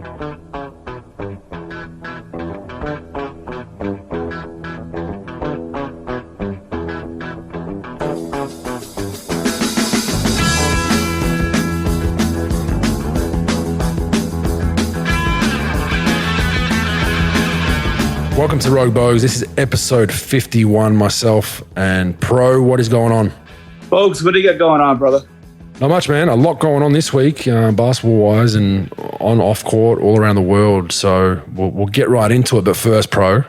Welcome to Rogue Bogues. This is episode 51. Myself and Pro. What is going on? Bogues, what do you got going on, brother? Not much, man. A lot going on this week, basketball-wise and on, off court, all around the world. So we'll get right into it. But first, Pro,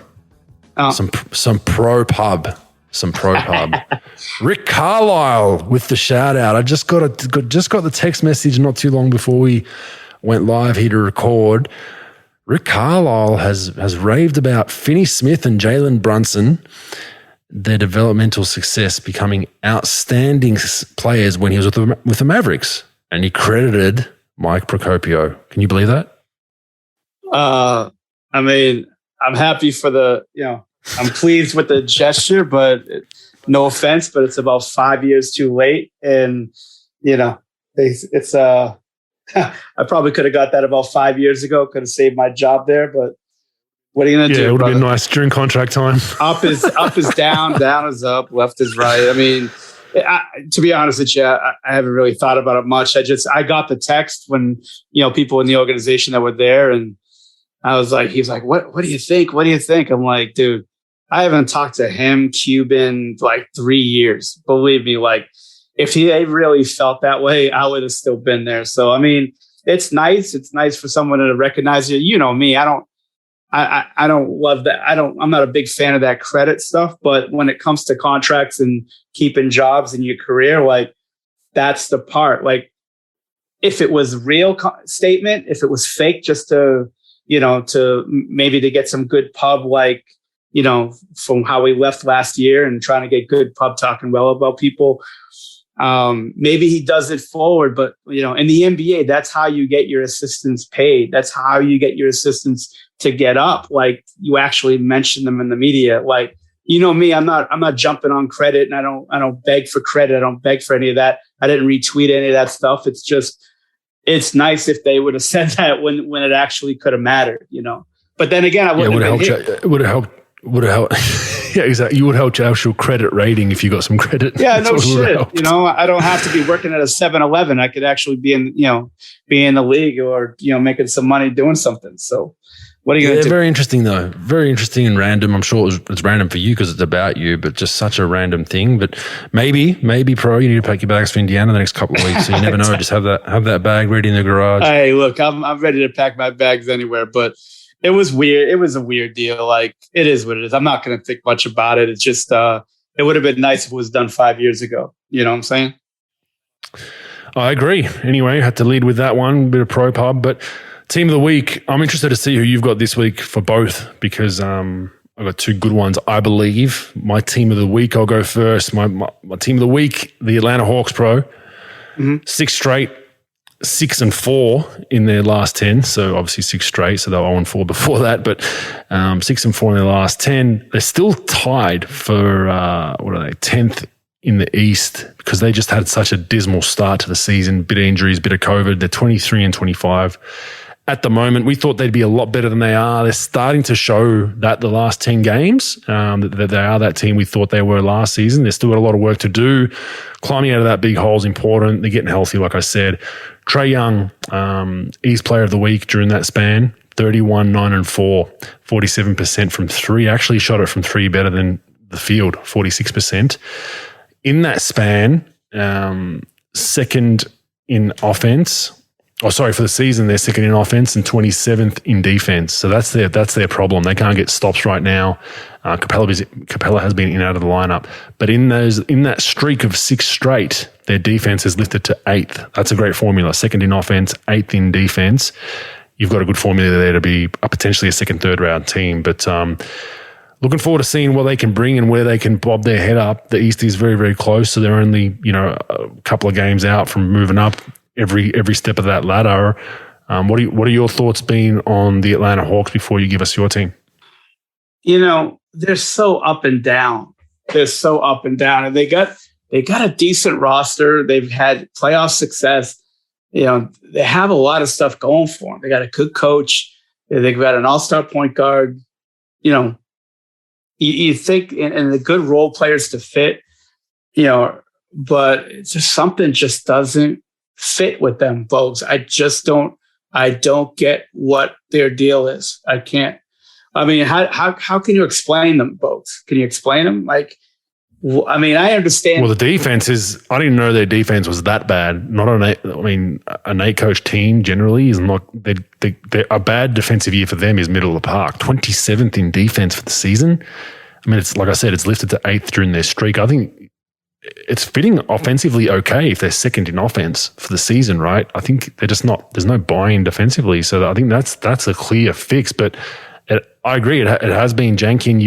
some pro pub. Rick Carlisle with the shout out. I just got the text message not too long before we went live here to record. Rick Carlisle has raved about Finney Smith and Jalen Brunson, their developmental success, becoming outstanding players when he was with the Mavericks, and he credited Mike Procopio. Can you believe that? I mean, I'm happy for I'm pleased with the gesture, but no offense, but it's about 5 years too late, and it's I probably could have got that about 5 years ago. Could have saved my job there, but what are you going to do? Yeah, it would have been nice during contract time. Up is down, down is up, left is right. I mean, to be honest with you, I haven't really thought about it much. I got the text when, people in the organization that were there, and I was like, he's like, what do you think? What do you think? I'm like, dude, I haven't talked to him, Cuban, like 3 years. Believe me, like, if he really felt that way, I would have still been there. So, I mean, it's nice. It's nice for someone to recognize you. You know me. I don't love that. I'm not a big fan of that credit stuff. But when it comes to contracts and keeping jobs in your career, like, that's the part. Like, if it was real statement, if it was fake, just to maybe to get some good pub, like, from how we left last year and trying to get good pub talking well about people. Maybe he does it forward, but in the NBA, that's how you get your assistants paid. That's how you get your assistants to get up. Like, you actually mention them in the media. Like, me, I'm not jumping on credit, and I don't beg for credit. I don't beg for any of that. I didn't retweet any of that stuff. It's just, it's nice if they would have said that when it actually could have mattered, But then again, It would have helped. Yeah, exactly. You would help your actual credit rating if you got some credit. Yeah, no shit. I don't have to be working at a 7-Eleven. I could actually be in the league or making some money doing something. So, what are you going to do? Very interesting though. Very interesting and random. I'm sure it's random for you because it's about you, but just such a random thing. But maybe, Pro, you need to pack your bags for Indiana the next couple of weeks. So you never know. Just have that bag ready in the garage. Hey, look, I'm ready to pack my bags anywhere, but. It was weird. It was a weird deal. Like, it is what it is. I'm not going to think much about it. It's just, it would have been nice if it was done 5 years ago. You know what I'm saying? I agree. Anyway, had to lead with that one, bit of pro pub. But team of the week, I'm interested to see who you've got this week for both because I've got two good ones, I believe. My team of the week, I'll go first. My team of the week, the Atlanta Hawks, Pro. Mm-hmm. 6 straight. 6-4 in their last 10, so obviously 6 straight, so they were 0-4 before that, but 6-4 in their last 10. They're still tied for, 10th in the East because they just had such a dismal start to the season, bit of injuries, bit of COVID. They're 23-25 at the moment. We thought they'd be a lot better than they are. They're starting to show that the last 10 games, that they are that team we thought they were last season. They've still got a lot of work to do. Climbing out of that big hole is important. They're getting healthy, like I said. Trae Young, East Player of the Week during that span, 31, 9 and 4, 47% from three. Actually shot it from three better than the field, 46%. In that span, second in offense. For the season, they're second in offense and 27th in defense. So that's their problem. They can't get stops right now. Capella has been in and out of the lineup. But in that streak of 6 straight, their defense has lifted to 8th. That's a great formula. Second in offense, 8th in defense. You've got a good formula there to be potentially a second, third round team. But looking forward to seeing what they can bring and where they can bob their head up. The East is very, very close. So they're only, a couple of games out from moving up every step of that ladder. What are your thoughts been on the Atlanta Hawks before you give us your team? They're so up and down. And they got a decent roster. They've had playoff success. they have a lot of stuff going for them. They got a good coach. They've got an all-star point guard. You think, and the good role players to fit, but it's just something just doesn't fit with them, Bogues. I don't get what their deal is. I can't. I mean, how can you explain them, Bogues? Can you explain them? Like, I mean, I understand. Well, the defense is, I didn't know their defense was that bad. An 8-coach team generally is not, a bad defensive year for them is middle of the park. 27th in defense for the season. I mean, it's like I said, it's lifted to 8th during their streak. I think it's fitting offensively okay if they're second in offense for the season, right? I think they're just not, there's no buy-in defensively. So I think that's a clear fix. But I agree, it has been janky, and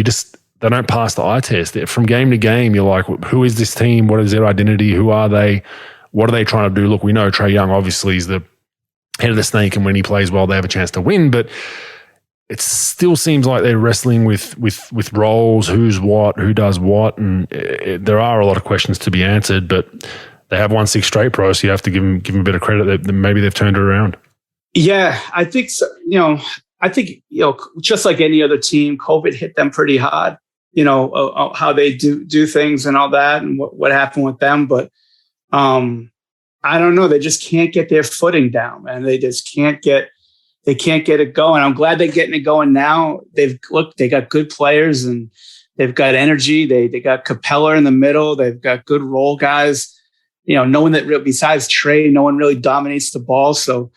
they don't pass the eye test. From game to game, you're like, who is this team? What is their identity? Who are they? What are they trying to do? Look, we know Trae Young obviously is the head of the snake, and when he plays well, they have a chance to win. But it still seems like they're wrestling with roles, who's what, who does what, and there are a lot of questions to be answered. But they have won 6 straight, bro. So you have to give them a bit of credit that maybe they've turned it around. Yeah, I think so. I think just like any other team, COVID hit them pretty hard. How they do things and all that, and what happened with them. But I don't know. They just can't get their footing down, man. They just can't get it going. I'm glad they're getting it going now. They got good players and they've got energy. They got Capella in the middle. They've got good role guys. No one that besides Trae, no one really dominates the ball. So,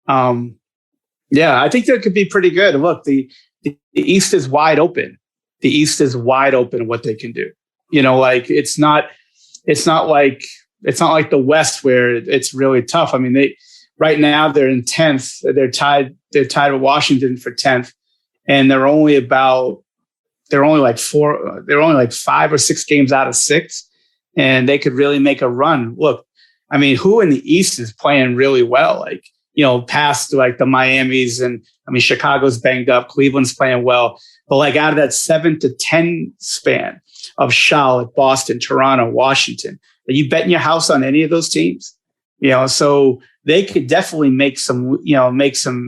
I think they could be pretty good. And look, the East is wide open. The East is wide open what they can do. It's not like the West where it's really tough. I mean, right now they're in 10th. They're tied with Washington for 10th, and they're only like 5 or 6 games out of 6, and they could really make a run. Look, I mean, who in the East is playing really well? Like, past like the Miamis, and I mean, Chicago's banged up, Cleveland's playing well, but like out of that 7 to 10 span of Charlotte, Boston, Toronto, Washington, are you betting your house on any of those teams? So they could definitely make some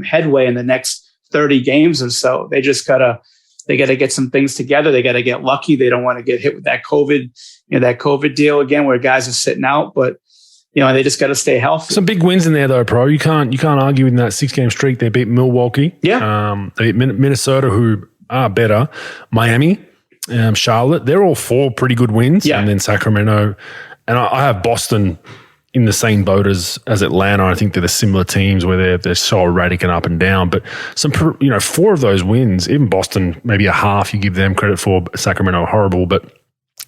headway in the next 30 games or so. They gotta get some things together. They gotta get lucky. They don't want to get hit with that COVID deal again, where guys are sitting out, but they just got to stay healthy. Some big wins in there though, bro. You can't argue in that 6-game streak. They beat Milwaukee. Yeah. They beat Minnesota, who are better. Miami, Charlotte. They're all 4 pretty good wins. Yeah. And then Sacramento. And I have Boston in the same boat as Atlanta. I think they're the similar teams where they're so erratic and up and down. But 4 of those wins, even Boston, maybe a half you give them credit for. Sacramento, horrible, but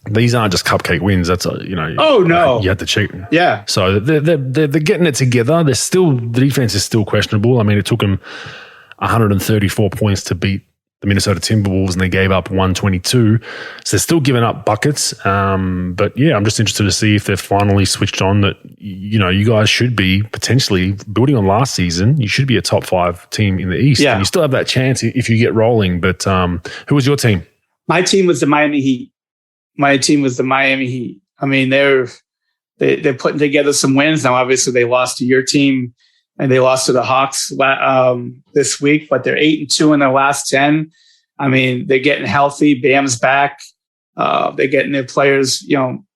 these aren't just cupcake wins. That's Oh no, you have to check. Yeah. So they're getting it together. The defense is still questionable. I mean, it took them 134 points to beat the Minnesota Timberwolves, and they gave up 122. So they're still giving up buckets. But yeah, I'm just interested to see if they've finally switched on that. You guys should be potentially building on last season. You should be a top 5 team in the East. Yeah. And you still have that chance if you get rolling. But who was your team? My team was the Miami Heat. I mean, they're putting together some wins now. Obviously, they lost to your team and they lost to the Hawks this week, but they're 8-2 in their last 10. I mean, they're getting healthy. Bam's back. They're getting their players,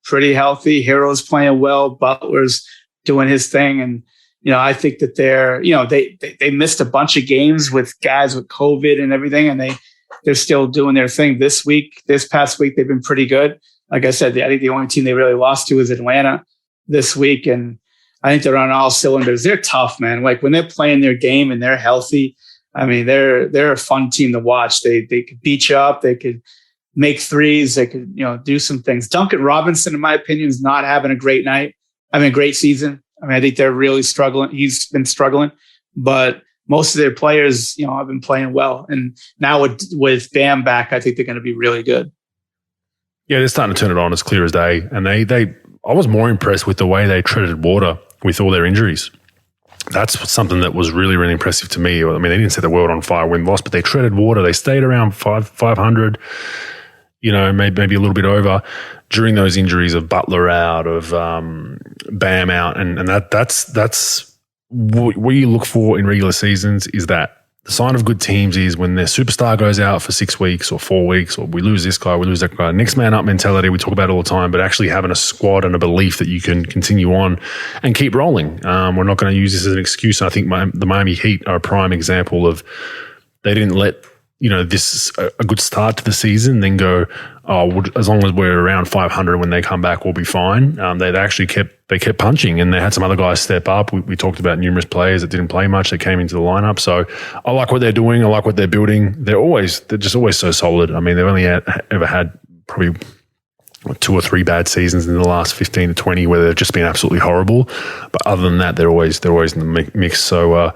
pretty healthy. Hero's playing well. Butler's doing his thing, and I think that they missed a bunch of games with guys with COVID and everything, and they're still doing their thing this past week. They've been pretty good. Like I said, I think the only team they really lost to is Atlanta this week. And I think they're on all cylinders. They're tough, man. Like when they're playing their game and they're healthy, I mean, they're a fun team to watch. They could beat you up. They could make threes. They could, do some things. Duncan Robinson, in my opinion, is not having a great night. A great season. I mean, I think they're really struggling. He's been struggling, but most of their players, have been playing well. And now with Bam back, I think they're going to be really good. Yeah, they're starting to turn it on as clear as day. And I was more impressed with the way they treaded water with all their injuries. That's something that was really, really impressive to me. I mean, they didn't set the world on fire win-loss, but they treaded water. They stayed around 500, maybe a little bit over during those injuries of Butler out, of Bam out. And that's what you look for in regular seasons is that the sign of good teams is when their superstar goes out for 6 weeks or 4 weeks, or we lose this guy, we lose that guy. Next man up mentality, we talk about it all the time, but actually having a squad and a belief that you can continue on and keep rolling. We're not going to use this as an excuse. I think the Miami Heat are a prime example of they didn't let this a good start to the season, then go, as long as we're around 500 when they come back, we'll be fine. They actually kept punching, and they had some other guys step up. We talked about numerous players that didn't play much that came into the lineup. So I like what they're doing. I like what they're building. They're just always so solid. I mean, they've only ever had probably 2 or 3 bad seasons in the last 15 to 20 where they've just been absolutely horrible. But other than that, they're always in the mix. So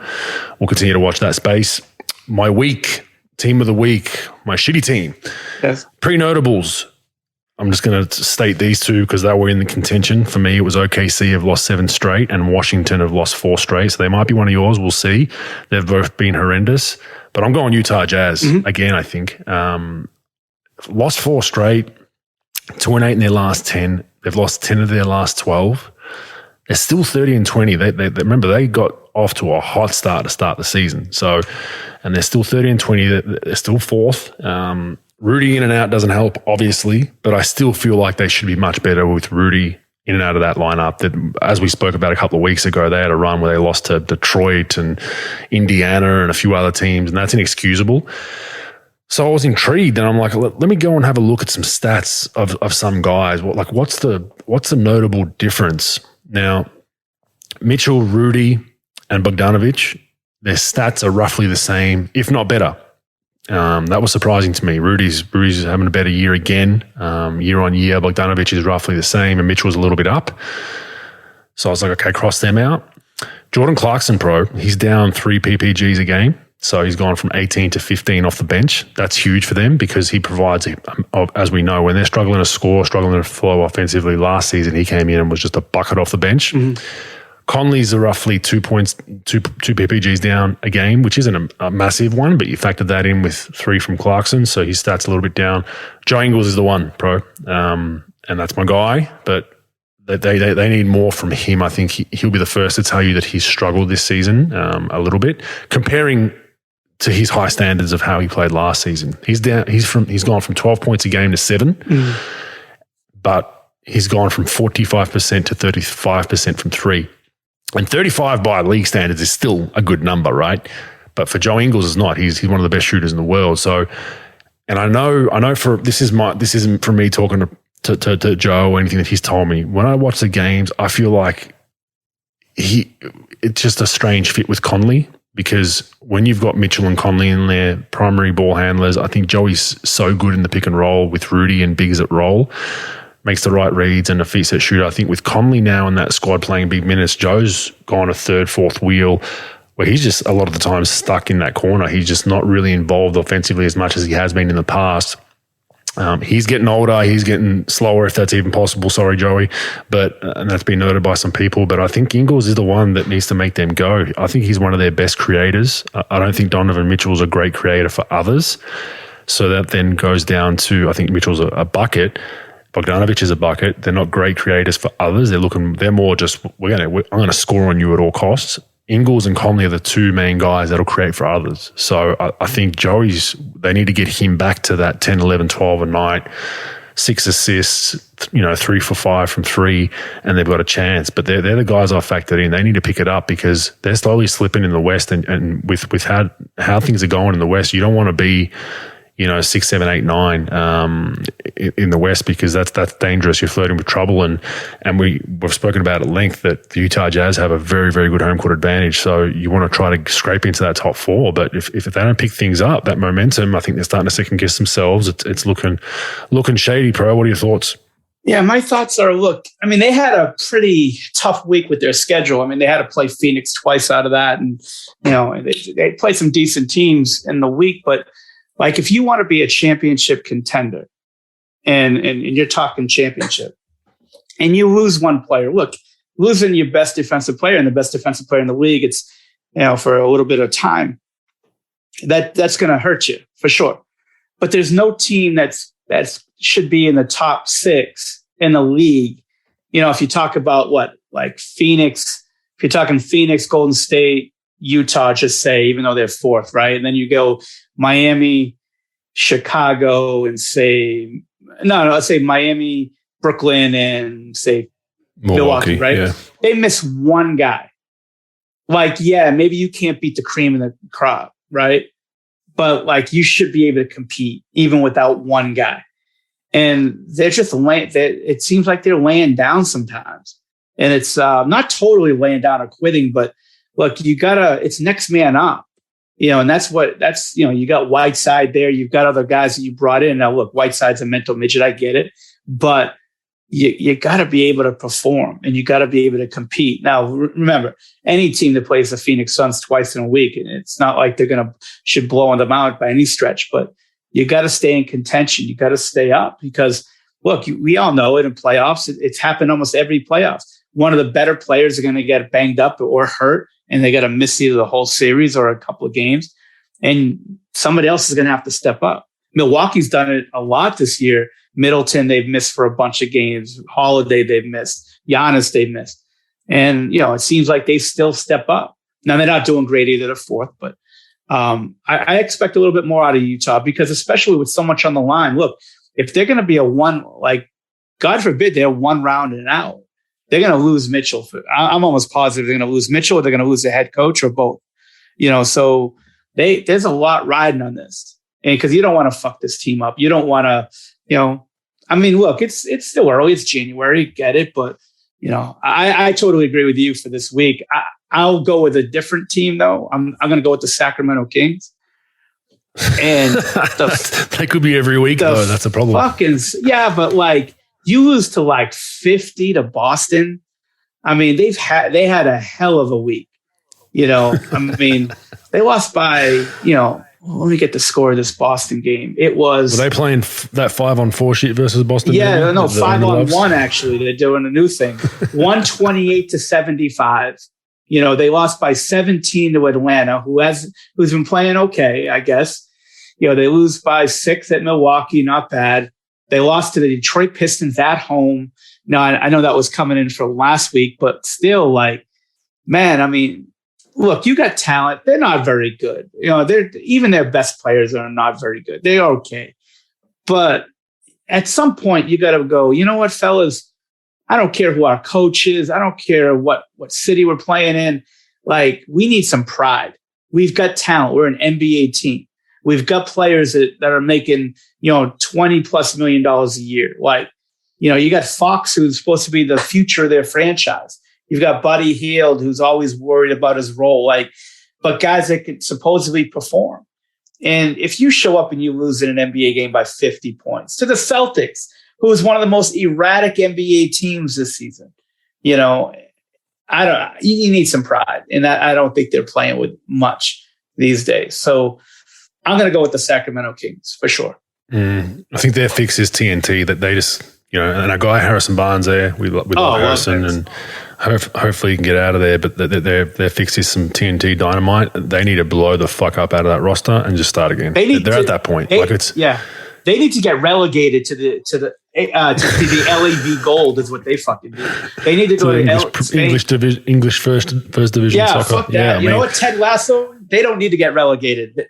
we'll continue to watch that space. My team of the week, my shitty team. Yes. Pre-notables. I'm just going to state these two because they were in the contention. For me, it was OKC have lost 7 straight and Washington have lost 4 straight. So they might be one of yours. We'll see. They've both been horrendous. But I'm going Utah Jazz again, I think. Lost 4 straight, 2-8 in their last 10. They've lost 10 of their last 12. They're still 30-20. They remember, they got off to a hot start to start the season. So, and they're still 30-20. They're still 4th. Rudy in and out doesn't help, obviously, but I still feel like they should be much better with Rudy in and out of that lineup. That, as we spoke about a couple of weeks ago, they had a run where they lost to Detroit and Indiana and a few other teams, and that's inexcusable. So I was intrigued, and I'm like, let me go and have a look at some stats of some guys. What's the notable difference? Now, Mitchell, Rudy, and Bogdanovic, their stats are roughly the same, if not better. That was surprising to me. Rudy's having a better year again, year on year. Bogdanovic is roughly the same, and Mitchell's a little bit up. So I was like, okay, cross them out. Jordan Clarkson, he's down 3 PPGs a game. So he's gone from 18 to 15 off the bench. That's huge for them because he provides, as we know, when they're struggling to score, struggling to flow offensively. Last season, he came in and was just a bucket off the bench. Mm-hmm. Conley's are roughly 2 PPGs down a game, which isn't a massive one, but you factor that in with 3 from Clarkson, so his stats a little bit down. Joe Ingles is the one, and that's my guy, but they need more from him. I think he'll be the first to tell you that he's struggled this season a little bit, comparing to his high standards of how he played last season. He's gone from 12 points a game to 7, but he's gone from 45% to 35% from 3. And 35 by league standards is still a good number, right? But for Joe Ingles, it's not. He's one of the best shooters in the world. So, and I know. This isn't from me talking to Joe or anything that he's told me. When I watch the games, I feel like it's just a strange fit with Conley, because when you've got Mitchell and Conley in their primary ball handlers, I think Joey's so good in the pick and roll with Rudy and Biggs at roll. Makes the right reads and a feet set shooter. I think with Conley now in that squad playing big minutes, Joe's gone a 3rd, 4th wheel where he's just a lot of the time stuck in that corner. He's just not really involved offensively as much as he has been in the past. He's getting older. He's getting slower, if that's even possible. Sorry, Joey. And that's been noted by some people. But I think Ingles is the one that needs to make them go. I think he's one of their best creators. I don't think Donovan Mitchell's a great creator for others. So that then goes down to, I think Mitchell's a bucket. Bogdanovic is a bucket. They're not great creators for others. They're more just, I'm going to score on you at all costs. Ingles and Conley are the 2 main guys that'll create for others. So I think they need to get him back to that 10, 11, 12 a night, 6 assists, 3 for 5 from 3, and they've got a chance. But they're the guys I factored in. They need to pick it up because they're slowly slipping in the West, and with how things are going in the West, you don't want to be 6, 7, 8, 9 in the West, because that's dangerous. You're flirting with trouble, and we've spoken about at length that the Utah Jazz have a very, very good home court advantage. So you want to try to scrape into that top 4. But if they don't pick things up, that momentum, I think they're starting to second guess themselves. It's looking shady, Pro. What are your thoughts? Yeah, my thoughts are, they had a pretty tough week with their schedule. They had to play Phoenix twice out of that, and they played some decent teams in the week, but if you want to be a championship contender and you're talking championship and you lose one player, losing your best defensive player and the best defensive player in the league, it's, for a little bit of time, that's going to hurt you for sure. But there's no team that should be in the top 6 in the league. If you talk about Phoenix if you're talking Phoenix, Golden State, Utah, just say, even though they're fourth, right? And then you go Miami, Chicago, and let's say Miami, Brooklyn, and say Milwaukee, right? Yeah. They miss one guy. Like, yeah, maybe you can't beat the cream in the crop, right? But like, you should be able to compete even without one guy. And they're just it seems like they're laying down sometimes. And it's not totally laying down or quitting, but look, it's next man up, and you got Whiteside there. You've got other guys that you brought in. Now, look, Whiteside's a mental midget. I get it, but you got to be able to perform and you got to be able to compete. Now, remember, any team that plays the Phoenix Suns twice in a week, and it's not like should blow them out by any stretch, but you got to stay in contention. You got to stay up because, look, we all know it in playoffs. It's happened almost every playoffs. One of the better players are going to get banged up or hurt, and they got to miss either the whole series or a couple of games. And somebody else is going to have to step up. Milwaukee's done it a lot this year. Middleton, they've missed for a bunch of games. Holiday, they've missed. Giannis, they've missed. And, it seems like they still step up. Now, they're not doing great either, they're fourth, but I expect a little bit more out of Utah because especially with so much on the line, look, if they're going to be God forbid, they're one round and out, they're going to lose Mitchell. I'm almost positive they're going to lose Mitchell or they're going to lose the head coach or both. So there's a lot riding on this. And because you don't want to fuck this team up. You don't want to, look, it's still early. It's January. Get it. But, I totally agree with you for this week. I'll go with a different team, though. I'm going to go with the Sacramento Kings. And that could be every week, though. That's a problem. But you lose to 50 to Boston. I mean, they had a hell of a week. They lost by, let me get the score of this Boston game. It was. Were they playing that 5-on-4 shit versus Boston? Yeah, no, 5-on-1 actually. They're doing a new thing. 128-75. They lost by 17 to Atlanta, who's been playing okay, I guess. They lose by 6 at Milwaukee, not bad. They lost to the Detroit Pistons at home. Now, I know that was coming in for last week, but still, look, you got talent. They're not very good. Even their best players are not very good. They're okay. But at some point, you got to go, you know what, fellas? I don't care who our coach is. I don't care what city we're playing in. We need some pride. We've got talent. We're an NBA team. We've got players that are making, $20+ million a year. You got Fox, who's supposed to be the future of their franchise. You've got Buddy Hield, who's always worried about his role. But guys that can supposedly perform. And if you show up and you lose in an NBA game by 50 points to the Celtics, who is one of the most erratic NBA teams this season, you need some pride. And I don't think they're playing with much these days. So I'm going to go with the Sacramento Kings for sure. I think their fix is TNT, that they just, and our guy Harrison Barnes there, we love Harrison, and hopefully he can get out of there. But their fix is some TNT dynamite. They need to blow the fuck up out of that roster and just start again. They're at that point. They need to get relegated to the LAV Gold is what they fucking do. They need to go to English first division soccer. Fuck that. You know what, Ted Lasso? They don't need to get relegated. They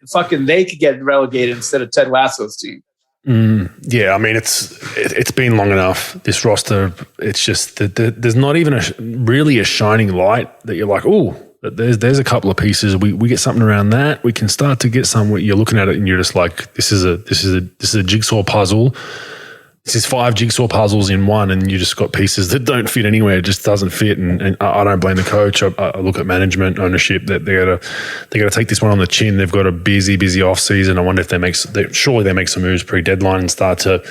could get relegated instead of Ted Lasso's team. It's been long enough. This roster, it's just that there's not even really a shining light that you're like, oh, there's a couple of pieces. We get something around that. We can start to get somewhere. You're looking at it and you're just like, this is a jigsaw puzzle. This is 5 jigsaw puzzles in one, and you just got pieces that don't fit anywhere. It just doesn't fit, and I don't blame the coach. I look at management, ownership, that they got to take this one on the chin. They've got a busy off season. I wonder if surely they make some moves pre-deadline and start to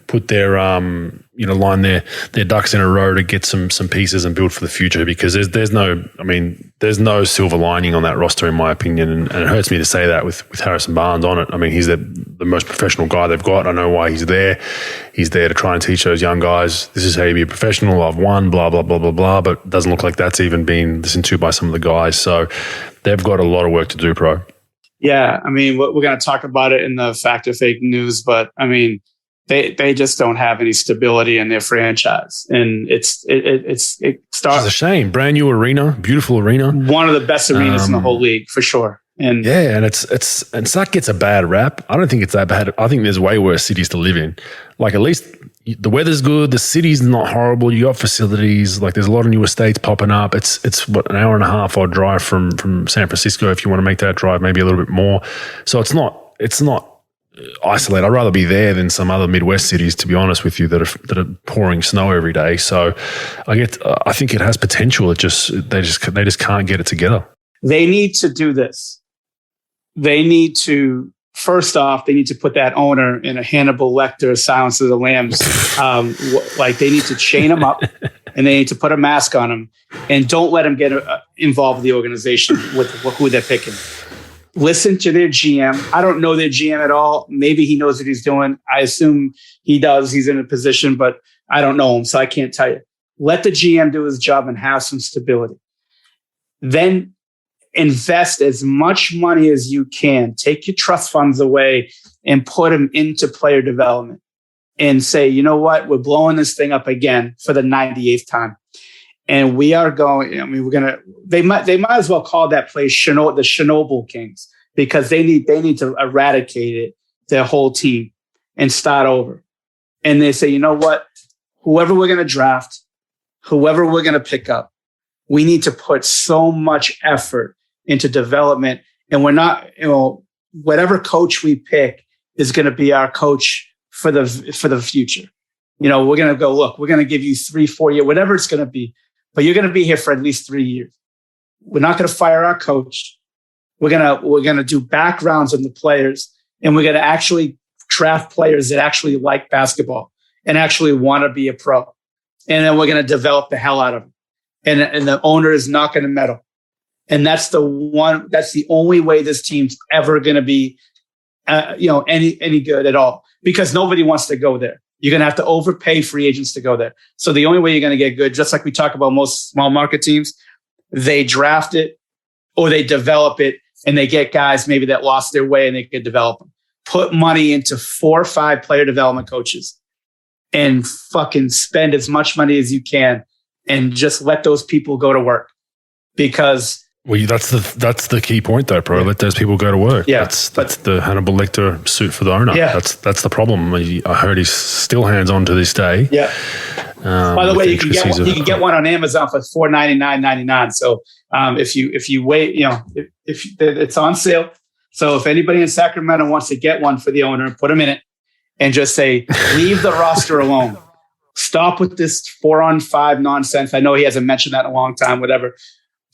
put their line their ducks in a row to get some pieces and build for the future, because there's no silver lining on that roster, in my opinion, and it hurts me to say that with Harrison Barnes on it. I mean, he's the most professional guy they've got. I know why he's there. He's there to try and teach those young guys, this is how you be a professional. I've won, blah, blah, blah, blah, blah, but it doesn't look like that's even been listened to by some of the guys. So they've got a lot of work to do, Pro. Yeah, we're going to talk about it in the Fact or Fake news, but They just don't have any stability in their franchise, and it starts. It's a shame. Brand new arena, beautiful arena, one of the best arenas in the whole league for sure. And yeah, and Sac gets a bad rap. I don't think it's that bad. I think there's way worse cities to live in. Like at least the weather's good, the city's not horrible. You got facilities. Like there's a lot of new estates popping up. It's what, an hour and a half odd drive from San Francisco if you want to make that drive, maybe a little bit more. So it's not isolated. I'd rather be there than some other Midwest cities, to be honest with you, that are pouring snow every day. So I think it has potential. They just can't get it together. They need to do this. They need to, first off, they need to put that owner in a Hannibal Lecter Silence of the Lambs. Like they need to chain him up and they need to put a mask on him and don't let him get involved with the organization with who they're picking. Listen to their GM. I don't know their GM at all. Maybe he knows what he's doing. I assume he does. He's in a position, but I don't know him, so I can't tell you. Let the GM do his job and have some stability. Then invest as much money as you can. Take your trust funds away and put them into player development and say, you know what? We're blowing this thing up again for the 98th time. And we are going, they might as well call that place the Chernobyl Kings, because they need to eradicate it, their whole team, and start over. And they say, you know what? Whoever we're going to draft, whoever we're going to pick up, we need to put so much effort into development. And we're not, whatever coach we pick is going to be our coach for the future. We're going to go, look, we're going to give you 3-4 years, whatever it's going to be. But you're going to be here for at least 3 years. We're not going to fire our coach. We're going to do backgrounds on the players, and we're going to actually draft players that actually like basketball and actually want to be a pro. And then we're going to develop the hell out of them. And the owner is not going to meddle. And that's the only way this team's ever going to be, any good at all, because nobody wants to go there. You're going to have to overpay free agents to go there. So the only way you're going to get good, just like we talk about most small market teams, they draft it or they develop it and they get guys maybe that lost their way and they could develop them. Put money into 4 or 5 player development coaches and fucking spend as much money as you can and just let those people go to work. Because that's the key point though, bro. Yeah. Let those people go to work. Yeah, that's the Hannibal Lecter suit for the owner. Yeah. That's the problem. I heard he's still hands on to this day. Yeah. By the way, you can get one on Amazon for $4.99.99. So if you wait, if it's on sale. So if anybody in Sacramento wants to get one for the owner, put them in it and just say, leave the roster alone. Stop with this 4-on-5 nonsense. I know he hasn't mentioned that in a long time, whatever.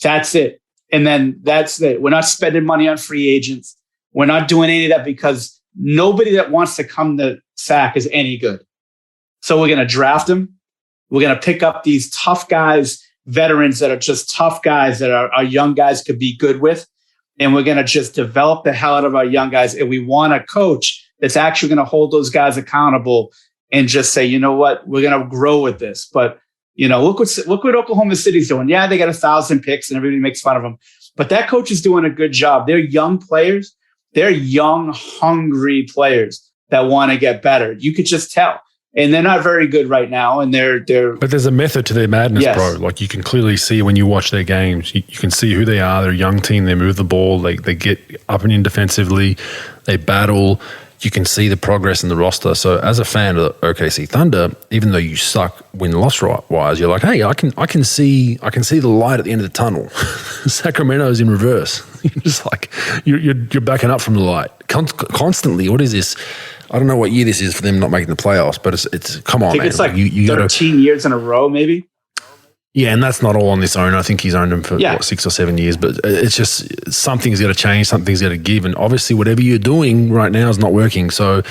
That's it. And then that's it. We're not spending money on free agents. We're not doing any of that because nobody that wants to come to Sac is any good. So we're going to draft them. We're going to pick up these tough guys, veterans that are just tough guys that our young guys could be good with. And we're going to just develop the hell out of our young guys. And we want a coach that's actually going to hold those guys accountable and just say, you know what, we're going to grow with this. But look what Oklahoma City's doing. Yeah, they got 1,000 picks and everybody makes fun of them. But that coach is doing a good job. They're young players. They're young, hungry players that want to get better. You could just tell. And they're not very good right now. And they're. But there's a method to their madness, yes. Bro. Like you can clearly see when you watch their games. You can see who they are. They're a young team. They move the ball. They get up and in defensively. They battle. You can see the progress in the roster. So as a fan of the OKC Thunder, even though you suck win-loss wise, you're like, hey, I can see the light at the end of the tunnel. Sacramento's in reverse. You're just like you're backing up from the light constantly. What is this? I don't know what year this is for them not making the playoffs, but it's come on, I think man. It's like 13 years in a row, maybe. Yeah, and that's not all on this owner. I think he's owned them for 6 or 7 years. But it's just something's got to change, something's got to give. And obviously whatever you're doing right now is not working. So,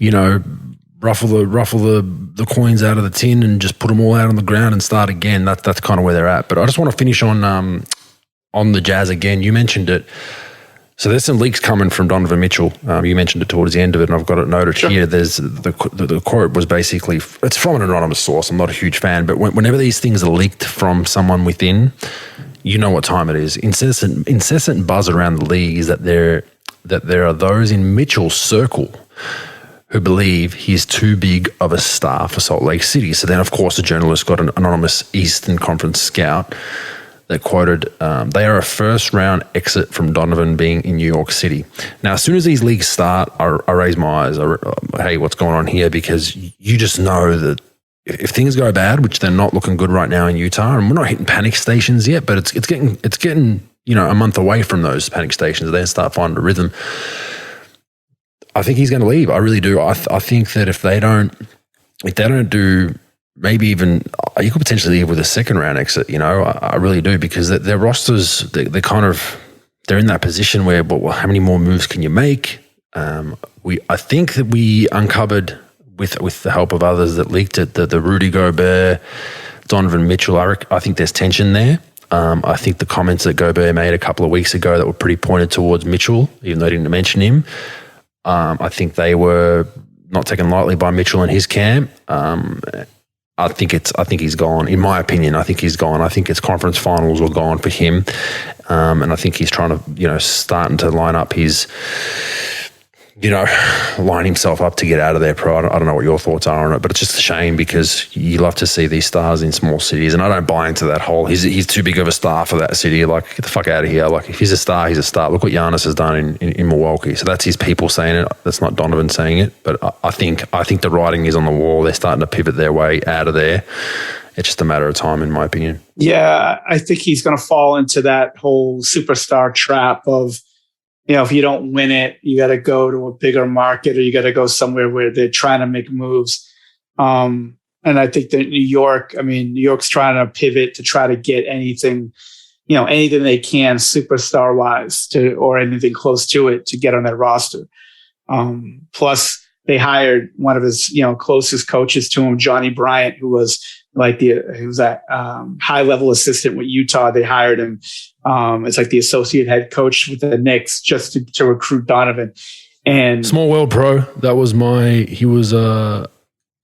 ruffle the coins out of the tin and just put them all out on the ground and start again. That's kind of where they're at. But I just want to finish on the Jazz again. You mentioned it. So there's some leaks coming from Donovan Mitchell. You mentioned it towards the end of it, and I've got it noted here. There's the quote was basically, it's from an anonymous source. I'm not a huge fan, but whenever these things are leaked from someone within, you know what time it is. Incessant buzz around the league is that there are those in Mitchell's circle who believe he's too big of a star for Salt Lake City. So then, of course, the journalist got an anonymous Eastern Conference scout that quoted, they are a first-round exit from Donovan being in New York City. Now, as soon as these leagues start, I raise my eyes. Hey, what's going on here? Because you just know that if things go bad, which they're not looking good right now in Utah, and we're not hitting panic stations yet, but it's getting a month away from those panic stations. They start finding a rhythm. I think he's going to leave. I really do. I think that if they don't do, maybe even you could potentially leave with a second round exit. I really do, because their rosters, they're in that position where, well, how many more moves can you make? I think that we uncovered with the help of others that leaked it, the Rudy Gobert, Donovan Mitchell. I think there's tension there. I think the comments that Gobert made a couple of weeks ago that were pretty pointed towards Mitchell, even though they didn't mention him, I think they were not taken lightly by Mitchell and his camp. I think he's gone. In my opinion, I think he's gone. I think his conference finals were gone for him, and I think he's trying to, starting to line up his, line himself up to get out of there, Pro. I don't know what your thoughts are on it, but it's just a shame, because you love to see these stars in small cities, and I don't buy into that whole he's too big of a star for that city. Like, get the fuck out of here. Like, if he's a star, he's a star. Look what Giannis has done in Milwaukee. So that's his people saying it. That's not Donovan saying it. But I think the writing is on the wall. They're starting to pivot their way out of there. It's just a matter of time, in my opinion. Yeah, I think he's going to fall into that whole superstar trap of, if you don't win it, you got to go to a bigger market, or you got to go somewhere where they're trying to make moves. And I think that New York's trying to pivot to try to get anything they can superstar wise or anything close to it to get on that roster. Plus they hired one of his, closest coaches to him, Johnny Bryant, who was that high level assistant with Utah. They hired him. It's like the associate head coach with the Knicks just to recruit Donovan. And small world, Pro. That was he was a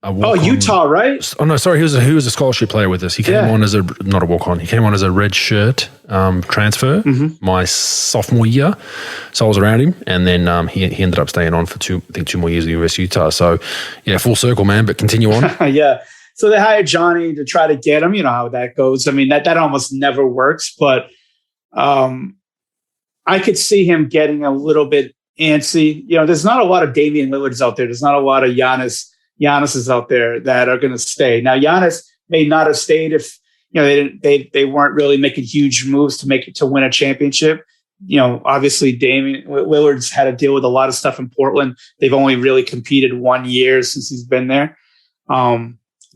Utah, right? Oh no, sorry. He was a scholarship player with us. He came on as not a walk-on. He came on as a red shirt transfer my sophomore year. So I was around him, and then he ended up staying on for 2 more years at the University of Utah. So yeah, full circle, man. But continue on. Yeah. So they hired Johnny to try to get him. You know how that goes. I mean, that almost never works, but I could see him getting a little bit antsy. There's not a lot of Damian Lillards out there. There's not a lot of Giannis's out there that are going to stay. Now, Giannis may not have stayed if they weren't really making huge moves to win a championship. Obviously Damian Lillard's had to deal with a lot of stuff in Portland. They've only really competed 1 year since he's been there.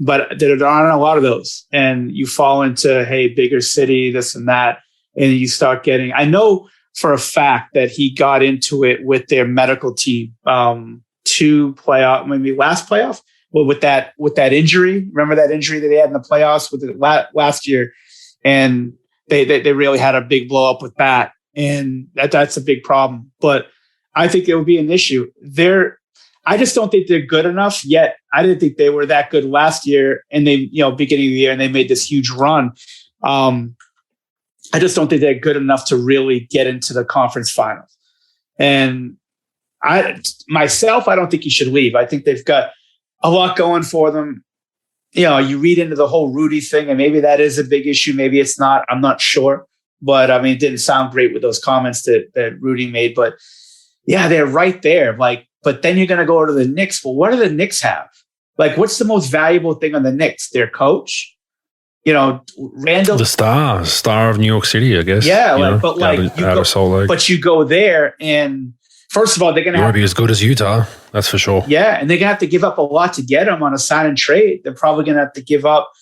But there aren't a lot of those, and you fall into, hey, bigger city, this and that, and you start getting. I know for a fact that he got into it with their medical team. Maybe last playoff, with that injury. Remember that injury that they had in the playoffs with last year, and they really had a big blow up with that, and that's a big problem. But I think it would be an issue. I just don't think they're good enough yet. I didn't think they were that good last year, and they beginning of the year, and they made this huge run. I just don't think they're good enough to really get into the conference finals. And I don't think you should leave. I think they've got a lot going for them. You read into the whole Rudy thing, and maybe that is a big issue. Maybe it's not. I'm not sure. But I mean, it didn't sound great with those comments that Rudy made. But yeah, they're right there. But then you're going to go to the Knicks. Well, what do the Knicks have? What's the most valuable thing on the Knicks? Their coach? Randall, the star of New York City, I guess. Yeah, out of Salt Lake. But you go there, and first of all, they're going to won't be as good as Utah. That's for sure. Yeah, and they're going to have to give up a lot to get him on a sign and trade. They're probably going to have to give up.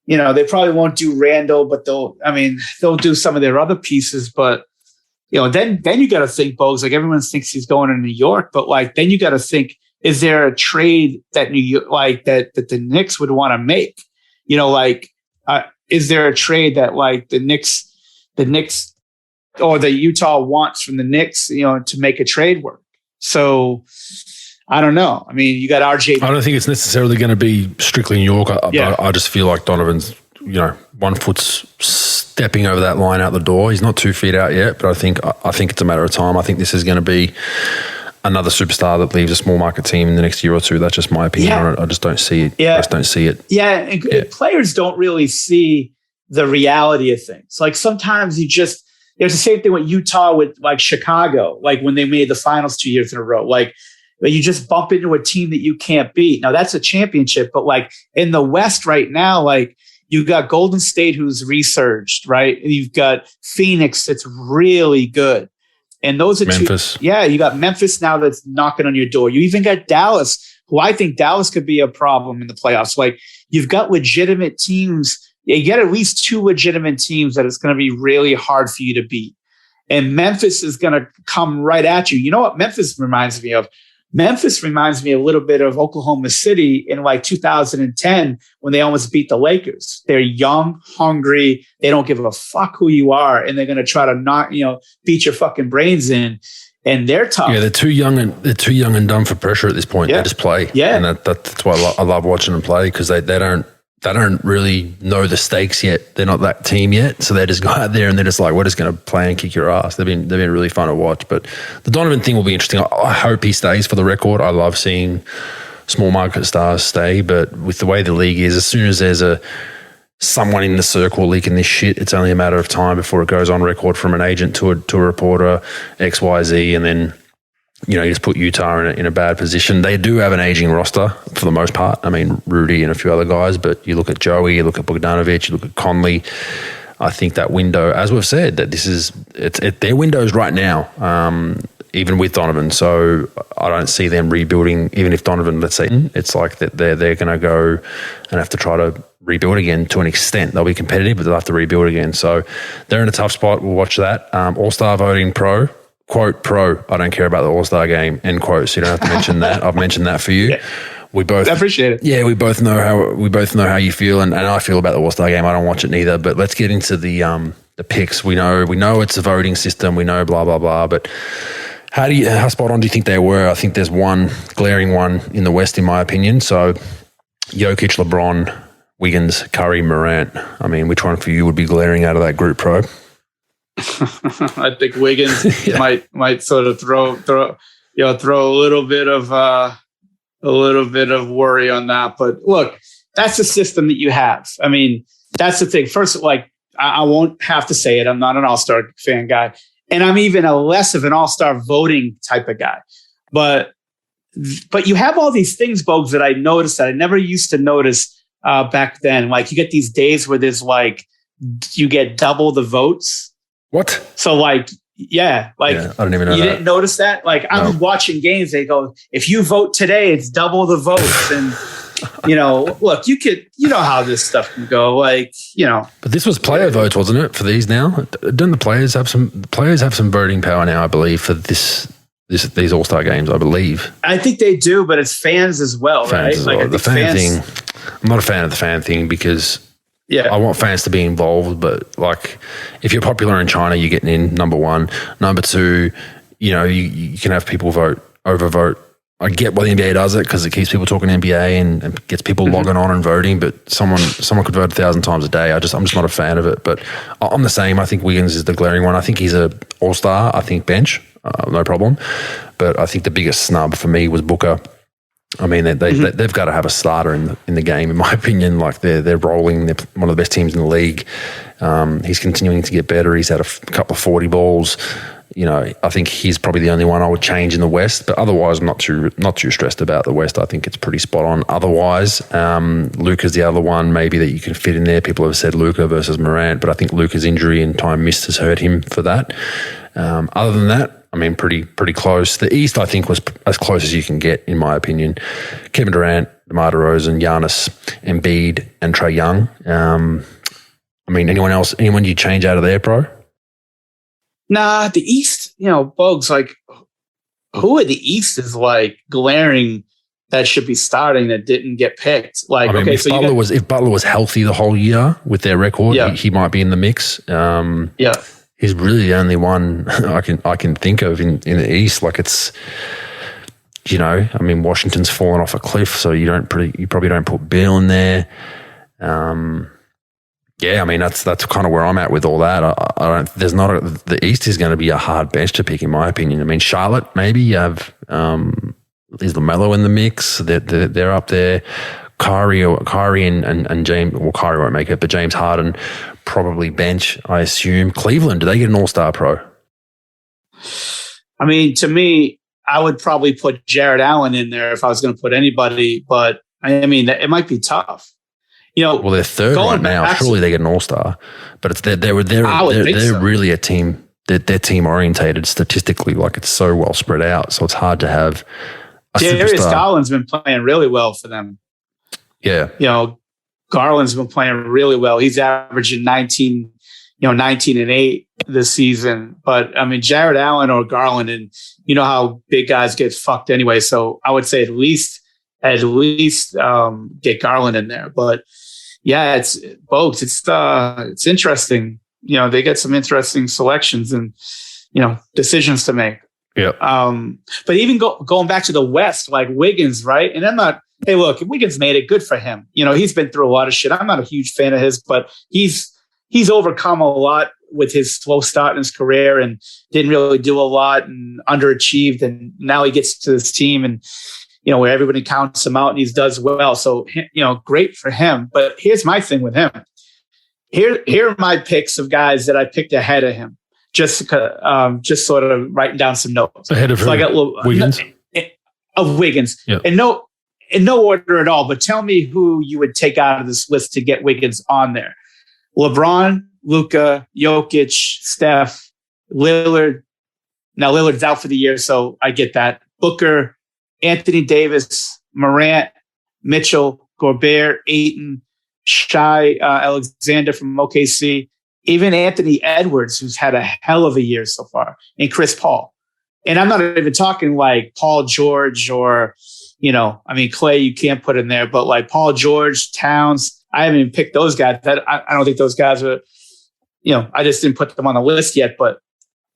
They probably won't do Randall, but they'll do some of their other pieces. But then you got to think, Bogues. Everyone thinks he's going to New York, but then you got to think: is there a trade that New York that the Knicks would want to make? Is there a trade that the Knicks or the Utah wants from the Knicks, to make a trade work? So I don't know. I mean, you got RJ. I don't think it's necessarily going to be strictly New York. I just feel like Donovan's, 1 foot's stepping over that line out the door. He's not 2 feet out yet, but I think it's a matter of time. I think this is going to be another superstar that leaves a small market team in the next year or two. That's just my opinion on it. I just don't see it. I just don't see it. Yeah, and players don't really see the reality of things. Like sometimes there's the same thing with Utah with like Chicago, like when they made the finals 2 years in a row. Like you just bump into a team that you can't beat. Now that's a championship, but like in the West right now, like you've got Golden State who's resurged, right? And you've got Phoenix that's really good. And those are Memphis. You got Memphis now that's knocking on your door. You even got Dallas, who I think Dallas could be a problem in the playoffs. Like you've got legitimate teams. You get at least two legitimate teams that it's going to be really hard for you to beat. And Memphis is going to come right at you. You know what Memphis reminds me of? Memphis reminds me a little bit of Oklahoma City in like 2010 when they almost beat the Lakers. They're young, hungry. They don't give a fuck who you are. And they're going to try to beat your fucking brains in. And they're tough. Yeah, they're too young and dumb for pressure at this point. Yeah. They just play. Yeah. And that's why I love watching them play, because they don't really know the stakes yet. They're not that team yet. So they just go out there and they're just like, we're just going to play and kick your ass. They've been really fun to watch. But the Donovan thing will be interesting. I hope he stays, for the record. I love seeing small market stars stay. But with the way the league is, as soon as there's someone in the circle leaking this shit, it's only a matter of time before it goes on record from an agent to a reporter, XYZ, and then you just put Utah in a bad position. They do have an aging roster for the most part. I mean, Rudy and a few other guys, but you look at Joey, you look at Bogdanovic, you look at Conley. I think that window, as we've said, that it's their windows right now, even with Donovan. So I don't see them rebuilding, even if Donovan, let's say, it's like that they're going to go and have to try to rebuild again to an extent. They'll be competitive, but they'll have to rebuild again. So they're in a tough spot. We'll watch that. All-Star voting pro. Quote pro, I don't care about the All-Star game, end quote. So you don't have to mention that. I've mentioned that for you. Yeah. We both I appreciate it. Yeah, we both know how you feel, and I feel about the All-Star game. I don't watch it neither. But let's get into the picks. We know it's a voting system. We know blah blah blah. But how spot on do you think they were? I think there's one glaring one in the West, in my opinion. So Jokic, LeBron, Wiggins, Curry, Morant. I mean, which one for you would be glaring out of that group, pro? I think Wiggins might sort of throw a little bit of worry on that. But look, that's the system that you have. I mean, that's the thing. First, like I won't have to say it. I'm not an All-Star fan guy, and I'm even a less of an All-Star voting type of guy. But you have all these things, Bogues, that I noticed that I never used to notice back then. Like you get these days where there's like you get double the votes. What? So I don't even know. You didn't notice that? Like I was watching games. They go, if you vote today, it's double the votes. And look, you know how this stuff can go. Like, But this was player votes, wasn't it? For these now, don't the players have some voting power now? I believe for these All-Star games. I believe. I think they do, but it's fans as well, right? As well. Like the fan thing. I'm not a fan of the fan thing because. Yeah, I want fans to be involved, but like if you're popular in China, you're getting in, number one. Number two, you can have people overvote. I get why the NBA does it because it keeps people talking NBA and gets people logging on and voting, but someone could vote 1,000 times a day. I'm just not a fan of it. But I'm the same. I think Wiggins is the glaring one. I think he's a all-star. I think bench, no problem. But I think the biggest snub for me was Booker. I mean, they've got to have a starter in the game, in my opinion. Like they're rolling. They're one of the best teams in the league. He's continuing to get better. He's had a couple of 40 balls. I think he's probably the only one I would change in the West. But otherwise, I'm not too stressed about the West. I think it's pretty spot on. Otherwise, Luka's the other one maybe that you can fit in there. People have said Luka versus Morant, but I think Luka's injury and time missed has hurt him for that. Other than that, I mean, pretty close. The East, I think, was as close as you can get, in my opinion. Kevin Durant, DeMar DeRozan, Giannis, Embiid, and Trae Young. I mean, anyone you change out of there, bro? Nah, the East, Bogues, like, who in the East is like glaring that should be starting that didn't get picked? Like, if Butler was healthy the whole year with their record, he might be in the mix. He's really the only one I can think of in the East. Like it's, I mean, Washington's fallen off a cliff, so you probably don't put Beal in there. I mean that's kind of where I'm at with all that. The East is going to be a hard bench to pick, in my opinion. I mean, Charlotte maybe you have Is LaMelo in the mix? They're up there. Kyrie and James, well, Kyrie won't make it, but James Harden probably bench, I assume. Cleveland, do they get an all-star pro? I mean, to me, I would probably put Jared Allen in there if I was going to put anybody, but I mean, it might be tough. Well, they're third right now. Surely they get an all-star, but they're really a team. They're team orientated statistically. Like, it's so well spread out, so it's hard to have a Darius superstar. Garland's been playing really well for them. Yeah, Garland's been playing really well. He's averaging 19 and 8 this season. But I mean, Jared Allen or Garland, and you know how big guys get fucked anyway. So I would say at least get Garland in there. But yeah, it's Bogues. It's interesting. They get some interesting selections and decisions to make. Yeah. But even going back to the West, like Wiggins, right? And I'm not. Hey, look, Wiggins made it. Good for him. He's been through a lot of shit. I'm not a huge fan of his, but he's overcome a lot with his slow start in his career and didn't really do a lot and underachieved. And now he gets to this team and, where everybody counts him out and he does well. So, great for him. But here's my thing with him. Here are my picks of guys that I picked ahead of him. Just sort of writing down some notes. Ahead of so I got Wiggins? Of Wiggins. Yeah. In no order at all, but tell me who you would take out of this list to get Wiggins on there. LeBron, Luka, Jokic, Steph, Lillard. Now Lillard's out for the year, so I get that. Booker, Anthony Davis, Morant, Mitchell, Gobert, Ayton, Shai Alexander from OKC, even Anthony Edwards, who's had a hell of a year so far, and Chris Paul. And I'm not even talking like Paul George or, Clay, you can't put in there, but like Paul George, Towns, I haven't even picked those guys. I don't think those guys are, I just didn't put them on the list yet, but,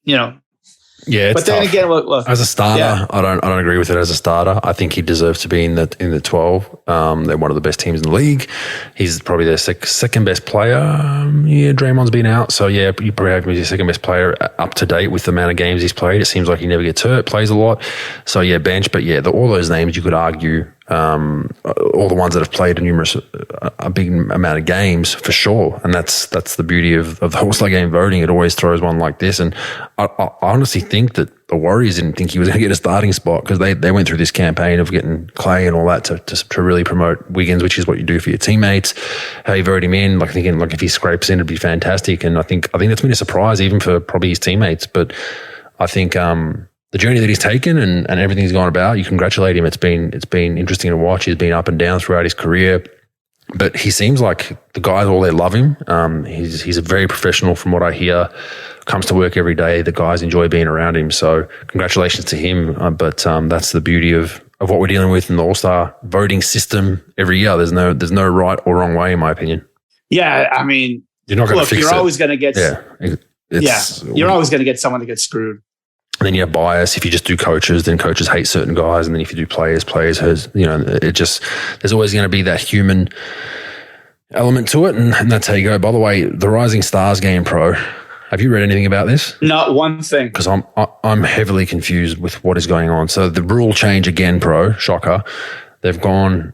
Yeah, it's but then tough. again, look, as a starter, yeah. I don't agree with it as a starter. I think he deserves to be in the 12. They're one of the best teams in the league. He's probably their second best player. Draymond's been out, so yeah, you probably have him as your second best player up to date with the amount of games he's played. It seems like he never gets hurt, plays a lot. So yeah, bench. But yeah, all those names you could argue. All the ones that have played a big amount of games for sure, and that's the beauty of the All-Star Game voting. It always throws one like this, and I honestly think that the Warriors didn't think he was going to get a starting spot because they went through this campaign of getting Clay and all that to really promote Wiggins, which is what you do for your teammates. How you vote him in, like thinking like if he scrapes in, it'd be fantastic, and I think that's been a surprise even for probably his teammates, but I think. The journey that he's taken and everything he's gone about, you congratulate him. It's been interesting to watch. He's been up and down throughout his career, but he seems like the guys all there love him. He's a very professional from what I hear. Comes to work every day. The guys enjoy being around him. So congratulations to him. But that's the beauty of what we're dealing with in the All-Star voting system every year. There's no right or wrong way, in my opinion. Yeah, I mean, you're not going to fix it. You're always going to get. You're always going to get someone to get screwed. And then you have bias. If you just do coaches, then coaches hate certain guys. And then if you do players has, there's always going to be that human element to it. And that's how you go. By the way, the Rising Stars game, Pro, have you read anything about this? Not one thing. Because I'm heavily confused with what is going on. So the rule change again, Pro, shocker. They've gone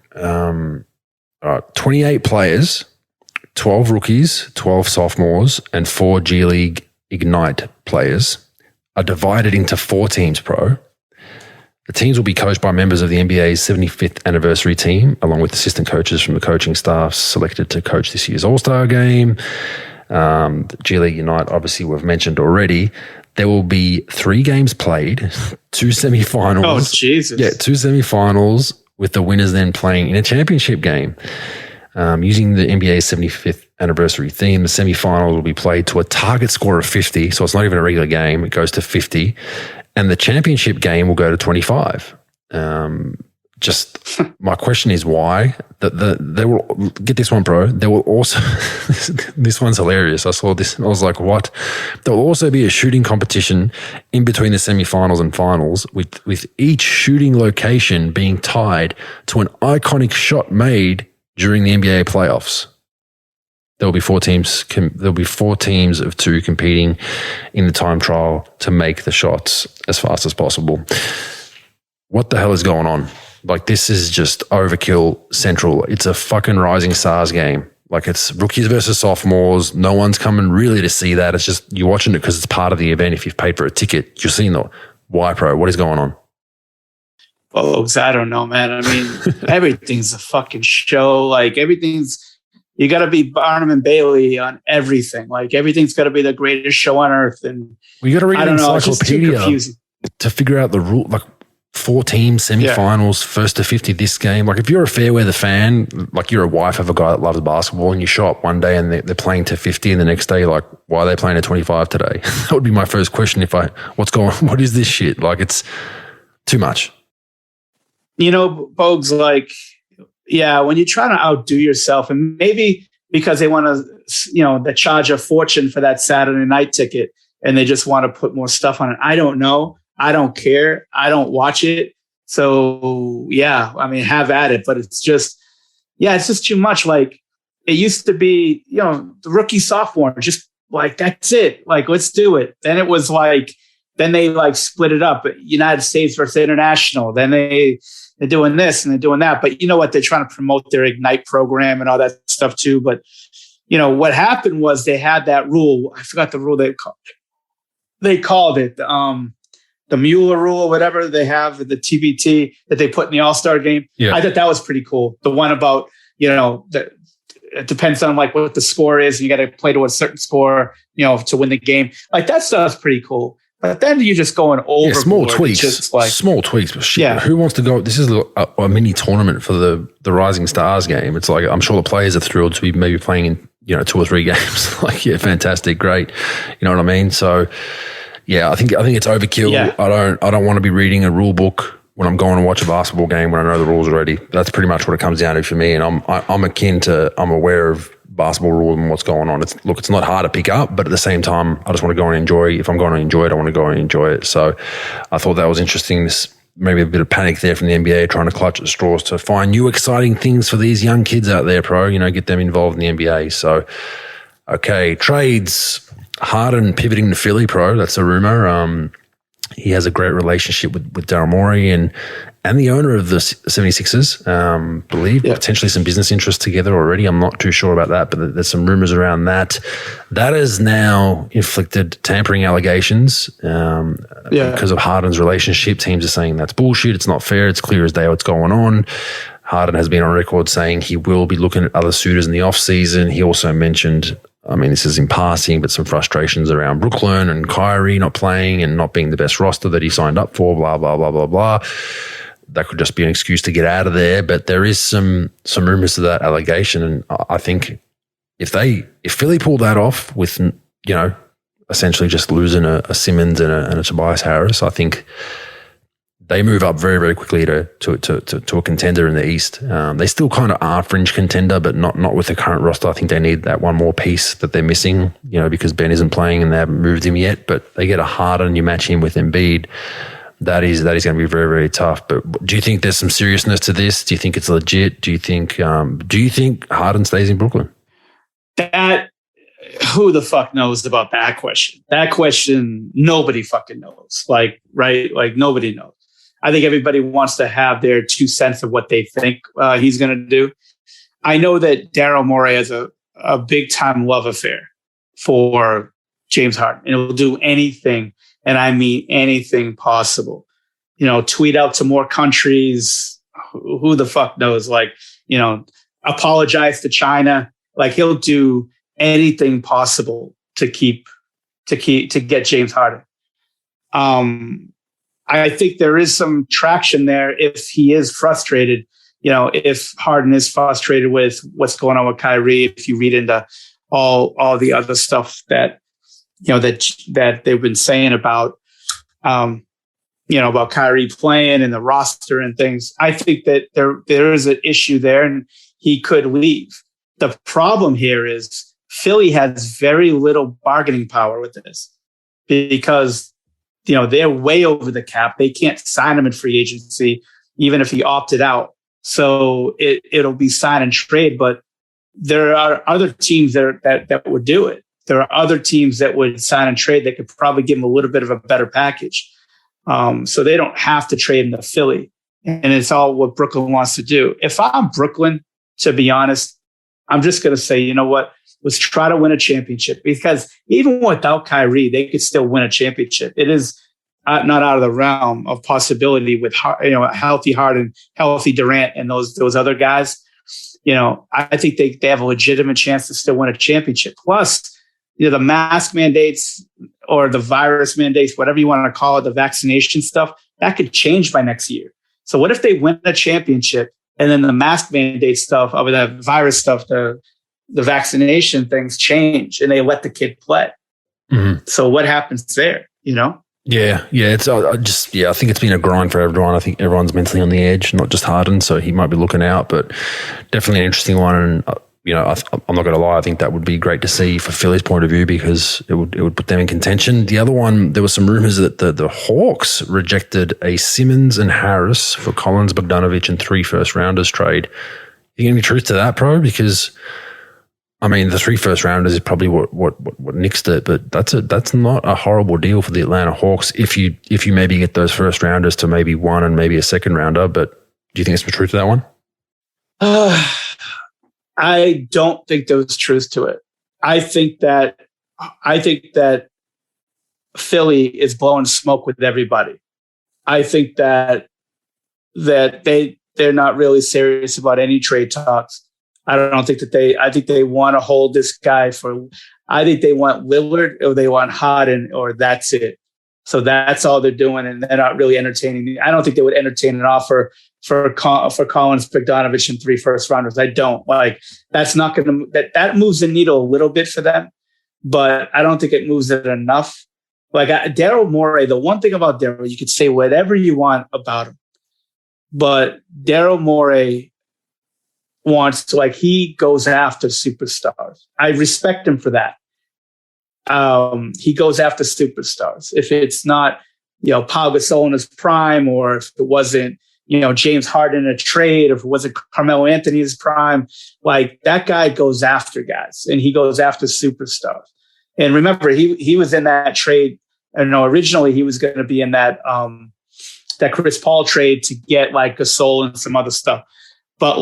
28 players, 12 rookies, 12 sophomores, and 4 G League Ignite players are divided into 4 teams, Pro. The teams will be coached by members of the NBA's 75th anniversary team, along with assistant coaches from the coaching staff selected to coach this year's All-Star Game. The G League Unite, obviously, we've mentioned already. There will be 3 games played, 2 semifinals. Oh, Jesus. Yeah, 2 semifinals, with the winners then playing in a championship game. Using the NBA's 75th anniversary theme, the semifinals will be played to a target score of 50. So it's not even a regular game. It goes to 50. And the championship game will go to 25. Just my question is why? They will get this one, Bro. There will also, this one's hilarious. I saw this and I was like, what? There will also be a shooting competition in between the semifinals and finals with each shooting location being tied to an iconic shot made during the NBA playoffs. There will be 4 teams. There'll be 4 teams of 2 competing in the time trial to make the shots as fast as possible. what the hell is going on? Like, this is just overkill central. It's a fucking Rising Stars game. Like, it's rookies versus sophomores. No one's coming really to see that. It's just you're watching it because it's part of the event. If you've paid for a ticket, you're seeing the Y Pro. What is going on? Bogues, I don't know, man. I mean, everything's a fucking show. Like, you got to be Barnum and Bailey on everything. Like, everything's got to be the greatest show on earth. And we got to read an encyclopedia confusing to figure out the rule. Like, 4 teams, semifinals, first to 50 this game. Like, if you're a fair weather fan, like you're a wife of a guy that loves basketball, and you show up one day and they're playing to 50, and the next day, like, why are they playing to 25 today? That would be my first question. What is this shit? Like, it's too much. You know, Bogues, like, yeah, when you try to outdo yourself, and maybe because they want to, they charge a fortune for that Saturday night ticket, and they just want to put more stuff on it. I don't know. I don't care. I don't watch it. So yeah, I mean, have at it, but it's just too much. Like, it used to be, the rookie sophomore, just like, that's it. Like, let's do it. Then it was like, then they like split it up, United States versus international. Then they're doing this and they're doing that. But you know what? They're trying to promote their Ignite program and all that stuff too. But what happened was they had that rule. I forgot the rule they called it. The Mueller rule or whatever they have, the TBT that they put in the All-Star game. Yeah. I thought that was pretty cool. The one about, it depends on like what the score is. You got to play to a certain score, to win the game. Like, that stuff's pretty cool. But then you're just going over small tweaks. Just like, small tweaks. But shit, who wants to go? This is a mini tournament for the Rising Stars game. It's like, I'm sure the players are thrilled to be maybe playing in 2 or 3 games. Like, yeah, fantastic, great. You know what I mean? So, yeah, I think it's overkill. Yeah. I don't want to be reading a rule book when I'm going to watch a basketball game when I know the rules already. That's pretty much what it comes down to for me. And I'm aware of basketball rules and what's going on. It's not hard to pick up, but at the same time, I just want to go and enjoy. If I'm going to enjoy it, I want to go and enjoy it. So I thought that was interesting. This maybe a bit of panic there from the NBA trying to clutch at straws to find new exciting things for these young kids out there, get them involved in the NBA. So, okay, trades. Harden pivoting to Philly, pro. That's a rumor. He has a great relationship with Daryl Morey and the owner of the 76ers, believe potentially some business interests together already. I'm not too sure about that, but there's some rumors around that. That has now inflicted tampering allegations because of Harden's relationship. Teams are saying that's bullshit. It's not fair. It's clear as day what's going on. Harden has been on record saying he will be looking at other suitors in the offseason. He also mentioned, this is in passing, but some frustrations around Brooklyn and Kyrie not playing and not being the best roster that he signed up for, blah, blah, blah, blah, blah. That could just be an excuse to get out of there. But there is some rumors to that allegation. And I think if Philly pulled that off with, essentially just losing a Simmons and a Tobias Harris, I think they move up very, very quickly to a contender in the East. They still kind of are fringe contender, but not with the current roster. I think they need that one more piece that they're missing, because Ben isn't playing and they haven't moved him yet. But they get a Harden, you match him with Embiid. That is going to be very, very tough. But do you think there's some seriousness to this? Do you think it's legit? Do you think Harden stays in Brooklyn? Who the fuck knows about that question? That question, nobody fucking knows. Like, right? Like, nobody knows. I think everybody wants to have their 2 cents of what they think he's going to do. I know that Daryl Morey has a big time love affair for James Harden, and he'll do anything, and I mean anything possible. Tweet out to more countries. Who the fuck knows? Like, apologize to China. Like, he'll do anything possible to get James Harden. I think there is some traction there if he is frustrated. If Harden is frustrated with what's going on with Kyrie, if you read into all the other stuff that that they've been saying about about Kyrie playing and the roster and things, I think that there is an issue there, and he could leave. The problem here is Philly has very little bargaining power with this because they're way over the cap. They can't sign him in free agency, even if he opted out. So it'll be sign and trade. But there are other teams that would do it. There are other teams that would sign and trade that could probably give him a little bit of a better package. So they don't have to trade him to Philly. And it's all what Brooklyn wants to do. If I'm Brooklyn, to be honest, I'm just going to say, you know what? Let's try to win a championship, because even without Kyrie, they could still win a championship. It is not out of the realm of possibility with, healthy Harden, healthy Durant, and those other guys. I think they have a legitimate chance to still win a championship. Plus, the mask mandates or the virus mandates, whatever you want to call it, the vaccination stuff, that could change by next year. So what if they win a championship and then the mask mandate stuff, or the virus stuff, the vaccination things change and they let the kid play? Mm-hmm. So what happens there, Yeah. It's I think it's been a grind for everyone. I think everyone's mentally on the edge, not just Harden, so he might be looking out, but definitely an interesting one. And I'm not going to lie, I think that would be great to see for Philly's point of view, because it would put them in contention. The other one, there were some rumors that the Hawks rejected a Simmons and Harris for Collins, Bogdanovic, and 3 first-rounders trade. You any truth to that, bro? Because the 3 first-rounders is probably what nixed it, but that's not a horrible deal for the Atlanta Hawks if you maybe get those first-rounders to maybe 1 and maybe a second-rounder. But do you think there's some truth to that one? I don't think there was truth to it. I think that Philly is blowing smoke with everybody. I think that they're not really serious about any trade talks. I think they want to hold this guy I think they want Lillard or they want Harden, or that's it. So that's all they're doing, and they're not really entertaining. I don't think they would entertain an offer for Collins, Bogdanovic, and 3 first-rounders. I don't. That's not going to that moves the needle a little bit for them, but I don't think it moves it enough. Daryl Morey, the one thing about Daryl, you could say whatever you want about him, but Daryl Morey wants to, he goes after superstars. I respect him for that. He goes after superstars. If it's not, Pau Gasol in his prime, or if it wasn't, James Harden in a trade, or if it wasn't Carmelo Anthony's prime, that guy goes after guys, and he goes after superstars. And remember, he was in that trade. Originally he was going to be in that Chris Paul trade to get Gasol and some other stuff. But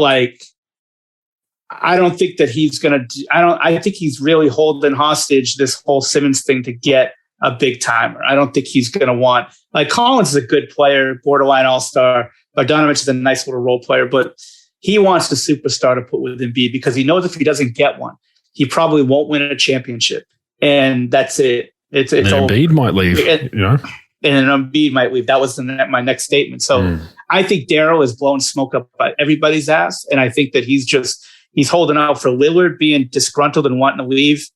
I don't think that he's going to, I think he's really holding hostage this whole Simmons thing to get a big timer. I don't think he's going to want, Collins is a good player, borderline all-star. Bogdanovic is a nice little role player, but he wants the superstar to put with Embiid, because he knows if he doesn't get one, he probably won't win a championship. And that's it. It's Embiid might leave, And Embiid might leave. That was my next statement. So I think Daryl is blowing smoke up by everybody's ass. And I think that he's holding out for Lillard being disgruntled and wanting to leave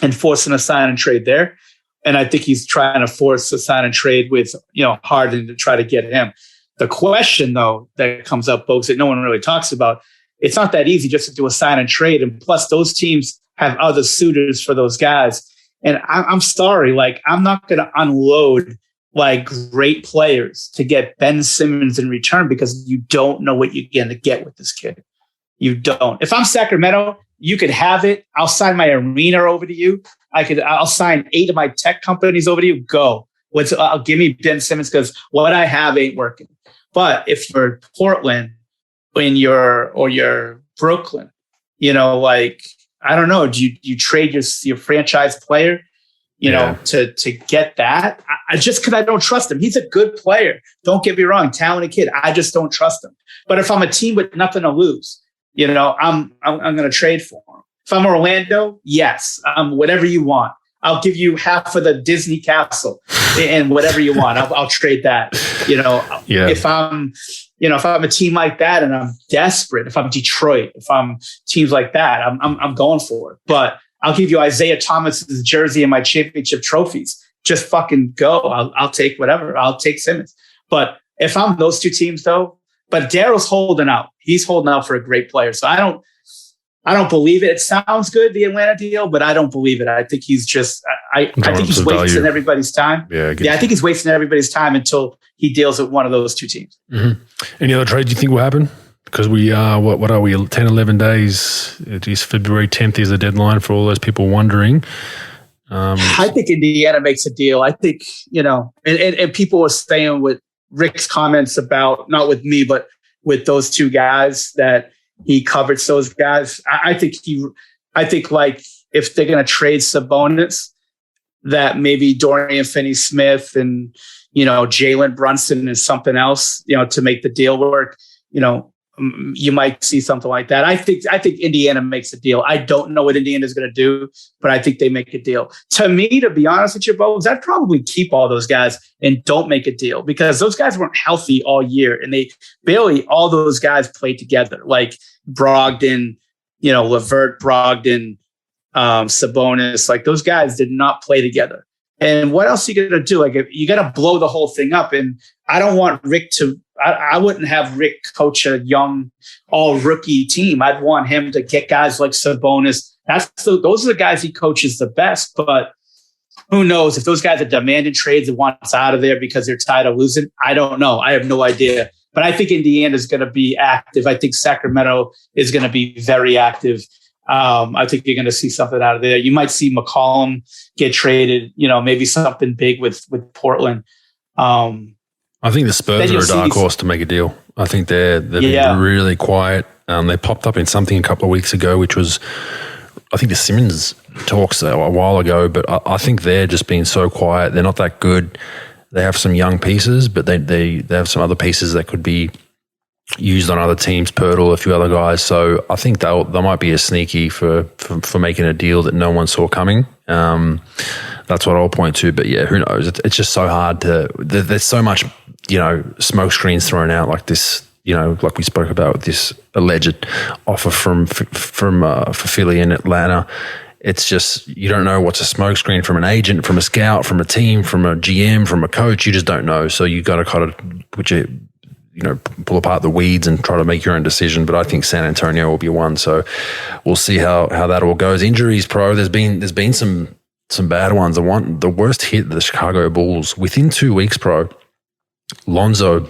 and forcing a sign and trade there. And I think he's trying to force a sign and trade with, Harden to try to get him. The question, though, that comes up, folks, that no one really talks about, it's not that easy just to do a sign and trade. And plus, those teams have other suitors for those guys. And I'm sorry, I'm not going to unload great players to get Ben Simmons in return, because you don't know what you're going to get with this kid. You don't. If I'm Sacramento, you could have it. I'll sign my arena over to you. I'll sign 8 of my tech companies over to you. Go. Give me Ben Simmons, because what I have ain't working. But if you're Portland or you're Brooklyn, I don't know. Do you trade your franchise player, to get that? Just because I don't trust him. He's a good player. Don't get me wrong, talented kid. I just don't trust him. But if I'm a team with nothing to lose, I'm going to trade for him. If I'm Orlando, yes, whatever you want. I'll give you half of the Disney castle and whatever you want. I'll trade that. If I'm a team like that and I'm desperate, if I'm Detroit, if I'm teams like that, I'm going for it. But I'll give you Isaiah Thomas's jersey and my championship trophies. Just fucking go. I'll take whatever. I'll take Simmons. But if I'm those two teams, though, but Daryl's holding out. He's holding out for a great player. So I don't believe it. It sounds good, the Atlanta deal, but I don't believe it. I think he's just, I think he's wasting everybody's time. I think he's wasting everybody's time until he deals with one of those two teams. Mm-hmm. Any other trades you think will happen? Because we are, what are we, 10, 11 days? It is February 10th is the deadline for all those people wondering. I think Indiana makes a deal. I think, and people were saying with Rick's comments about, not with me, but with those two guys that he covets those guys. I think like if they're going to trade Sabonis, that maybe Dorian Finney-Smith and, Jalen Brunson and something else, to make the deal work, you might see something like that. I think Indiana makes a deal. I don't know what Indiana is going to do, but I think they make a deal. To me, to be honest with you, Bogues, I'd probably keep all those guys and don't make a deal because those guys weren't healthy all year, and all those guys played together. Like Brogdon, LeVert, Brogdon, Sabonis, like those guys did not play together. And what else are you going to do? Like, you got to blow the whole thing up. And I don't want Rick I wouldn't have Rick coach a young, all rookie team. I'd want him to get guys like Sabonis. Those are the guys he coaches the best. But who knows if those guys are demanding trades and wants out of there because they're tired of losing? I don't know. I have no idea. But I think Indiana is going to be active. I think Sacramento is going to be very active. I think you're going to see something out of there. You might see McCollum get traded, maybe something big with Portland. I think the Spurs are a dark horse to make a deal. I think they've been really quiet. They popped up in something a couple of weeks ago, which was, I think the Simmons talks a while ago, but I think they're just being so quiet. They're not that good. They have some young pieces, but they have some other pieces that could be used on other teams, Pirtle, a few other guys. So I think they might be a sneaky for making a deal that no one saw coming. That's what I'll point to. But yeah, who knows? It's just so hard there's so much, smoke screens thrown out like this, like we spoke about with this alleged offer from for Philly and Atlanta. It's just, you don't know what's a smoke screen from an agent, from a scout, from a team, from a GM, from a coach. You just don't know. So you got to kind of pull apart the weeds and try to make your own decision. But I think San Antonio will be one. So we'll see how that all goes. Injuries, pro. There's been some bad ones. The worst hit, the Chicago Bulls, within 2 weeks, pro. Lonzo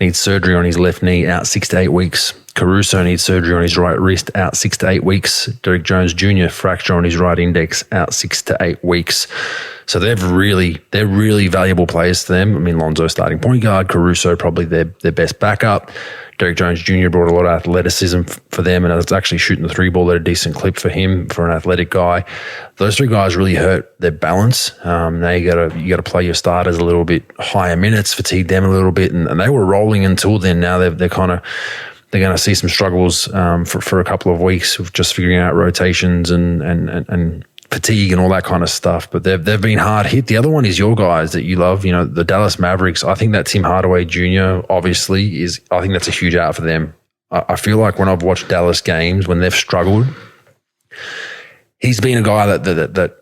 needs surgery on his left knee, out 6 to 8 weeks. Caruso needs surgery on his right wrist, out 6 to 8 weeks. Derrick Jones Jr. fracture on his right index, out 6 to 8 weeks. So they're really valuable players to them. I mean, Lonzo starting point guard, Caruso probably their best backup. Derrick Jones Jr. brought a lot of athleticism for them, and it's actually shooting the three ball at a decent clip for him, for an athletic guy. Those three guys really hurt their balance. Now you got to play your starters a little bit higher minutes, fatigue them a little bit, and they were rolling until then. Now they're going to see some struggles for a couple of weeks of just figuring out rotations and fatigue and all that kind of stuff. But they've been hard hit. The other one is your guys that you love, the Dallas Mavericks. I think that Tim Hardaway Jr. obviously I think that's a huge out for them. I feel like when I've watched Dallas games, when they've struggled, he's been a guy that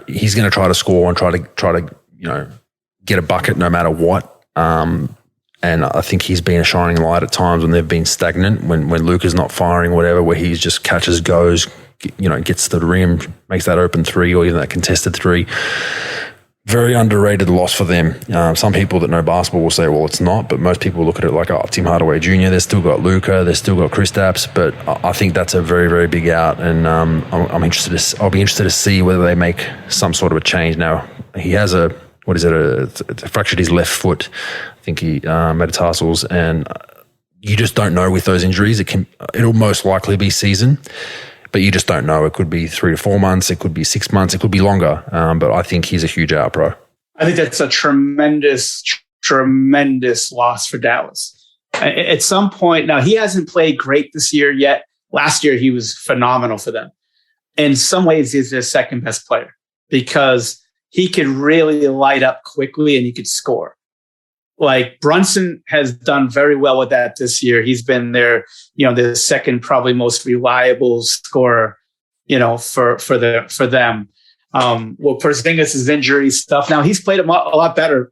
he's going to try to score and try to get a bucket no matter what. And I think he's been a shining light at times when they've been stagnant, when Luka's not firing, whatever, where he just catches, goes, gets to the rim, makes that open three or even that contested three. Very underrated loss for them. Some people that know basketball will say, well, it's not, but most people look at it like, Tim Hardaway Jr., they've still got Luka, they've still got Kristaps, but I think that's a very, very big out, and I'll be interested to see whether they make some sort of a change. Now, he has fractured his left foot, I think he metatarsals, and you just don't know with those injuries. It'll most likely be season, but you just don't know. It could be 3 to 4 months. It could be 6 months. It could be longer. But I think he's a huge out, bro. I think that's a tremendous, tremendous loss for Dallas. At some point, now he hasn't played great this year yet. Last year, he was phenomenal for them. In some ways, he's their second best player because he could really light up quickly and he could score. Like Brunson has done very well with that this year. He's been their second probably most reliable scorer, for them. Porzingis' injury stuff. Now he's played a lot better.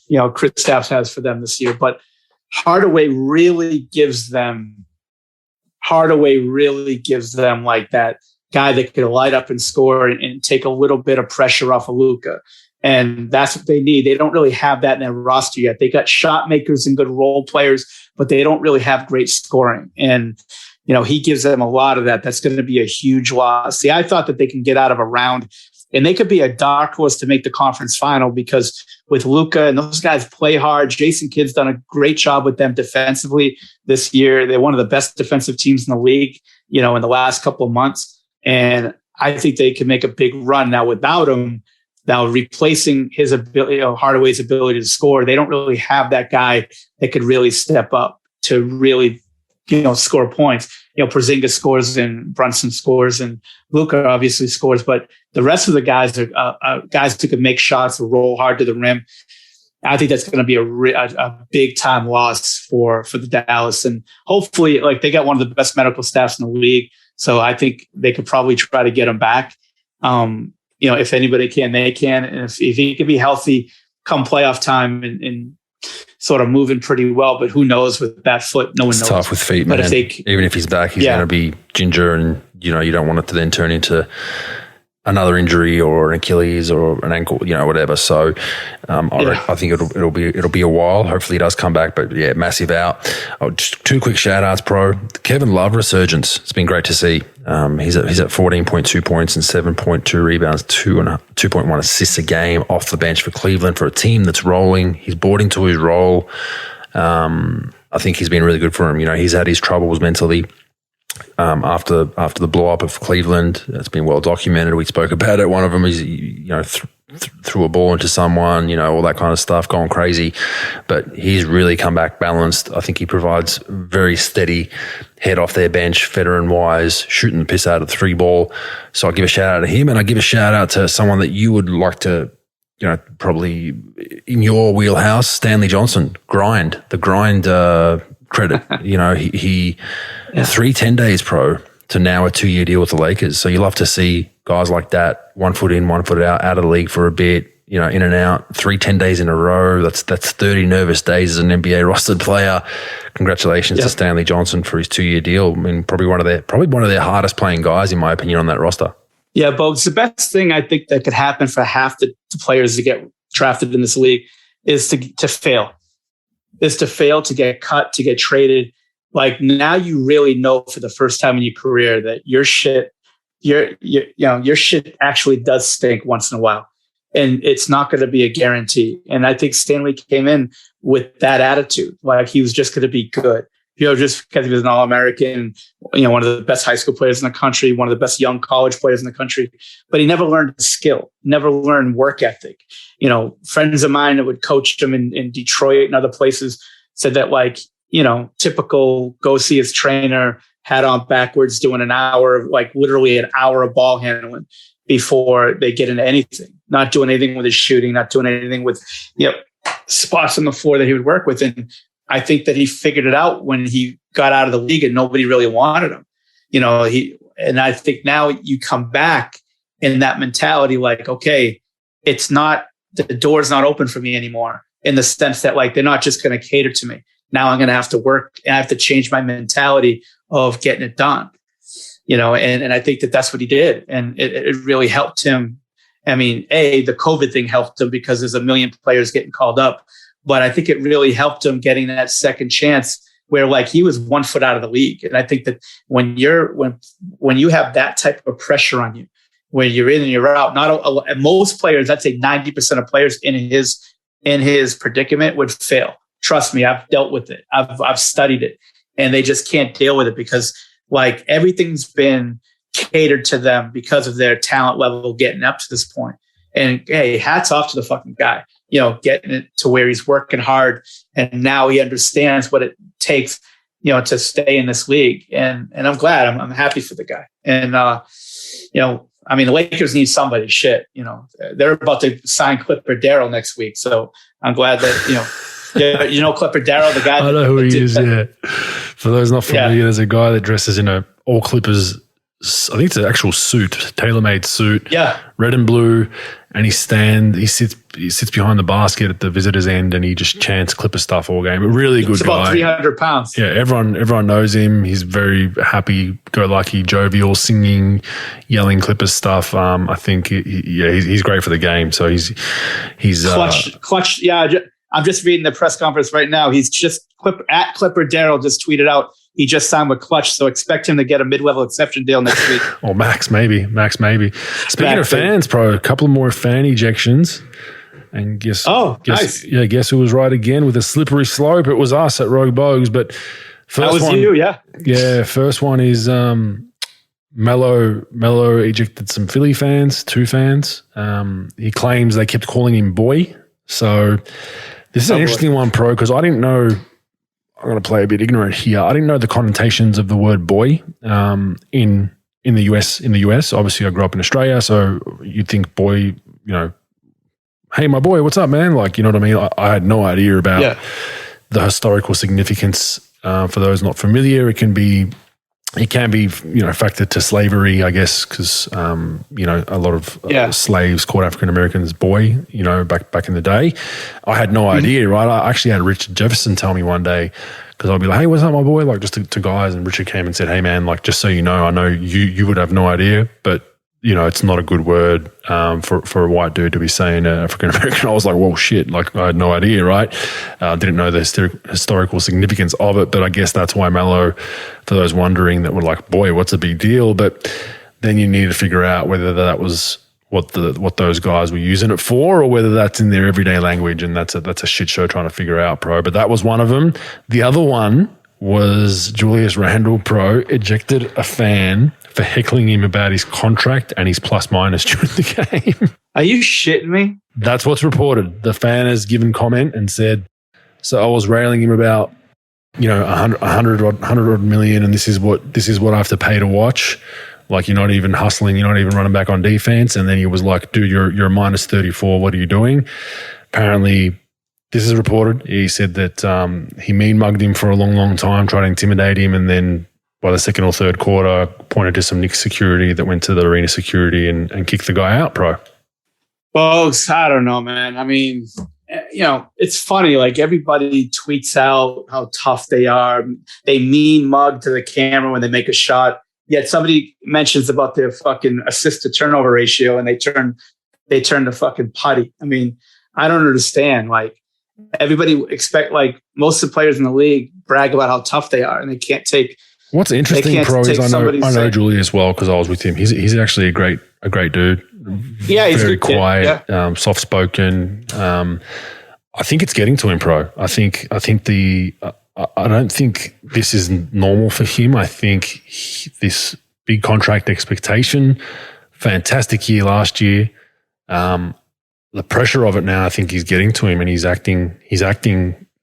Kristaps has for them this year, but Hardaway really gives them like that guy that could light up and score and take a little bit of pressure off of Luka. And that's what they need. They don't really have that in their roster yet. They got shot makers and good role players, but they don't really have great scoring. And, he gives them a lot of that. That's going to be a huge loss. See, I thought that they can get out of a round And they could be a dark horse to make the conference final because with Luka and those guys play hard. Jason Kidd's done a great job with them defensively this year. They're one of the best defensive teams in the league, in the last couple of months. And I think they can make a big run now without him. Now replacing his ability, Hardaway's ability to score, they don't really have that guy that could really step up to really, score points. Porzingis scores and Brunson scores and Luka obviously scores, but the rest of the guys are guys who can make shots or roll hard to the rim. I think that's going to be a big time loss for the Dallas, and hopefully, they got one of the best medical staffs in the league, so I think they could probably try to get him back. If anybody can, they can, and if he can be healthy come playoff time and sort of moving pretty well, but who knows with that foot? No one knows. It's tough with feet, man. But even if he's back, he's going to be ginger, and you don't want it to then turn into another injury or an Achilles or an ankle, whatever. So I think it'll be a while. Hopefully he does come back, but yeah, massive out. Just two quick shout outs, bro. The Kevin Love resurgence. It's been great to see. He's at 14.2 points and 7.2 rebounds, 2.1 assists a game off the bench for Cleveland for a team that's rolling. He's bought into his role. I think he's been really good for him. He's had his troubles mentally. After the blow up of Cleveland, it's been well documented. We spoke about it. One of them is, threw a ball into someone, all that kind of stuff, going crazy. But he's really come back balanced. I think he provides very steady head off their bench, veteran-wise, shooting the piss out of the three ball. So I'll give a shout out to him, and I give a shout out to someone that you would like to, probably in your wheelhouse, Stanley Johnson. The grind credit. He 3 10-days pro to now a 2-year deal with the Lakers. So you love to see guys like that, 1 foot in, 1 foot out of the league for a bit, in and out, 3 10-days in a row. That's 30 nervous days as an NBA rostered player. Congratulations to Stanley Johnson for his 2-year deal. I mean, probably one of their hardest playing guys, in my opinion, on that roster. Yeah, Bogues, the best thing I think that could happen for half the players to get drafted in this league is to fail. Is to fail, to get cut, to get traded. Now you really know for the first time in your career that your shit actually does stink once in a while. And it's not going to be a guarantee. And I think Stanley came in with that attitude. He was just going to be good. Just because he was an All-American, one of the best high school players in the country, one of the best young college players in the country. But he never learned skill, never learned work ethic. Friends of mine that would coach him in Detroit and other places said that typical go see his trainer, hat on backwards, doing literally an hour of ball handling before they get into anything, not doing anything with his shooting, not doing anything with, spots on the floor that he would work with. And I think that he figured it out when he got out of the league and nobody really wanted him. And I think now you come back in that mentality, okay, the door's not open for me anymore, in the sense that they're not just going to cater to me. Now I'm going to have to work and I have to change my mentality of getting it done, and I think that that's what he did. And it really helped him. I mean, the COVID thing helped him because there's a million players getting called up, but I think it really helped him getting that second chance where he was 1 foot out of the league. And I think that when you have that type of pressure on you, where you're in and you're out, most players, I'd say 90% of players in his predicament would fail. Trust me, I've dealt with it. I've studied it, and they just can't deal with it because everything's been catered to them because of their talent level getting up to this point. And hey, hats off to the fucking guy, getting it to where he's working hard, and now he understands what it takes, to stay in this league. And I'm glad. I'm happy for the guy. And the Lakers need somebody. Shit, they're about to sign Clipper Darrell next week, so I'm glad that Clipper Darrell, the guy. I know who he is. Yeah, for those not familiar, there's a guy that dresses in a all Clippers. I think it's an actual suit, tailor-made suit. Yeah, red and blue, and he sits behind the basket at the visitor's end, and he just chants Clipper stuff all game. A really good guy. About 300 pounds. Yeah, everyone knows him. He's very happy-go-lucky, jovial, singing, yelling Clipper stuff. I think he's great for the game. So he's clutch. Yeah, I'm just reading the press conference right now. He's just at Clipper Daryl just tweeted out he just signed with Clutch, so expect him to get a mid-level exception deal next week. Or Max maybe. Speaking of fans, Pro, a couple more fan ejections. And guess nice. Yeah, guess who was right again with a slippery slope? It was us at Rogue Bogues. But first that was one, you, yeah. Yeah, first one is Mello ejected some Philly fans, 2 fans. He claims they kept calling him boy. So this is an interesting one, Pro, because I didn't know. I'm going to play a bit ignorant here. I didn't know the connotations of the word boy in the US. Obviously, I grew up in Australia, so you'd think boy, hey, my boy, what's up, man? Like, you know what I mean? I had no idea about the historical significance. For those not familiar, it can be, factored to slavery, I guess, because, a lot of slaves called African Americans boy, back in the day. I had no idea, right? I actually had Richard Jefferson tell me one day, because I'll be like, hey, what's up, my boy? Like, just to guys. And Richard came and said, hey, man, like, just so you know, I know you would have no idea, but it's not a good word for a white dude to be saying African American. I was like, well, shit, like I had no idea, right? Didn't know the historical significance of it, but I guess that's why Mello, for those wondering that were like, boy, what's a big deal? But then you need to figure out whether that was what those guys were using it for, or whether that's in their everyday language, and that's a shit show trying to figure out, Pro. But that was one of them. The other one was Julius Randle, Pro, ejected a fan for heckling him about his contract and his plus minus during the game. Are you shitting me? That's what's reported. The fan has given comment and said, so I was railing him about, 100 odd million, and this is what I have to pay to watch. Like, you're not even hustling, you're not even running back on defense. And then he was like, dude, you're minus 34. What are you doing? Apparently, this is reported. He said that he mean mugged him for a long, long time, tried to intimidate him, and then by the second or third quarter, pointed to some Knicks security that went to the arena security and kicked the guy out, Pro. Bogues, I don't know, man. I mean, it's funny. Like, everybody tweets out how tough they are. They mean mug to the camera when they make a shot. Yet somebody mentions about their fucking assist to turnover ratio, and they turn to fucking putty. I mean, I don't understand. Like, everybody expect, like, most of the players in the league brag about how tough they are, and they can't take. What's interesting, Pro, is I know Julius well because I was with him. He's actually a great dude. Yeah, he's very quiet, yeah. Soft spoken. I think it's getting to him, Pro. I don't think this is normal for him. I think this big contract expectation, fantastic year last year. The pressure of it now, I think he's getting to him, and he's acting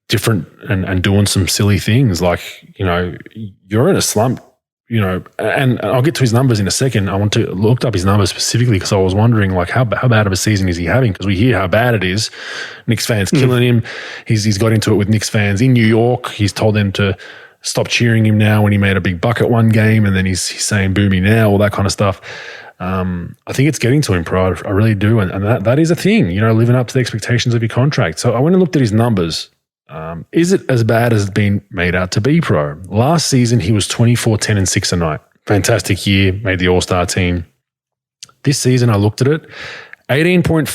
different and doing some silly things. Like, you're in a slump, and I'll get to his numbers in a second. I want to look up his numbers specifically because I was wondering, like, how bad of a season is he having? Because we hear how bad it is. Knicks fans killing him. He's got into it with Knicks fans in New York. He's told them to stop cheering him now when he made a big bucket one game, and then he's saying boo me now, all that kind of stuff. I think it's getting to him, Pro. I really do. And that is a thing, living up to the expectations of your contract. So I went and looked at his numbers. Is it as bad as it's been made out to be, Pro? Last season, he was 24, 10, and 6 a night. Fantastic year, made the All-Star team. This season, I looked at it, 18.5,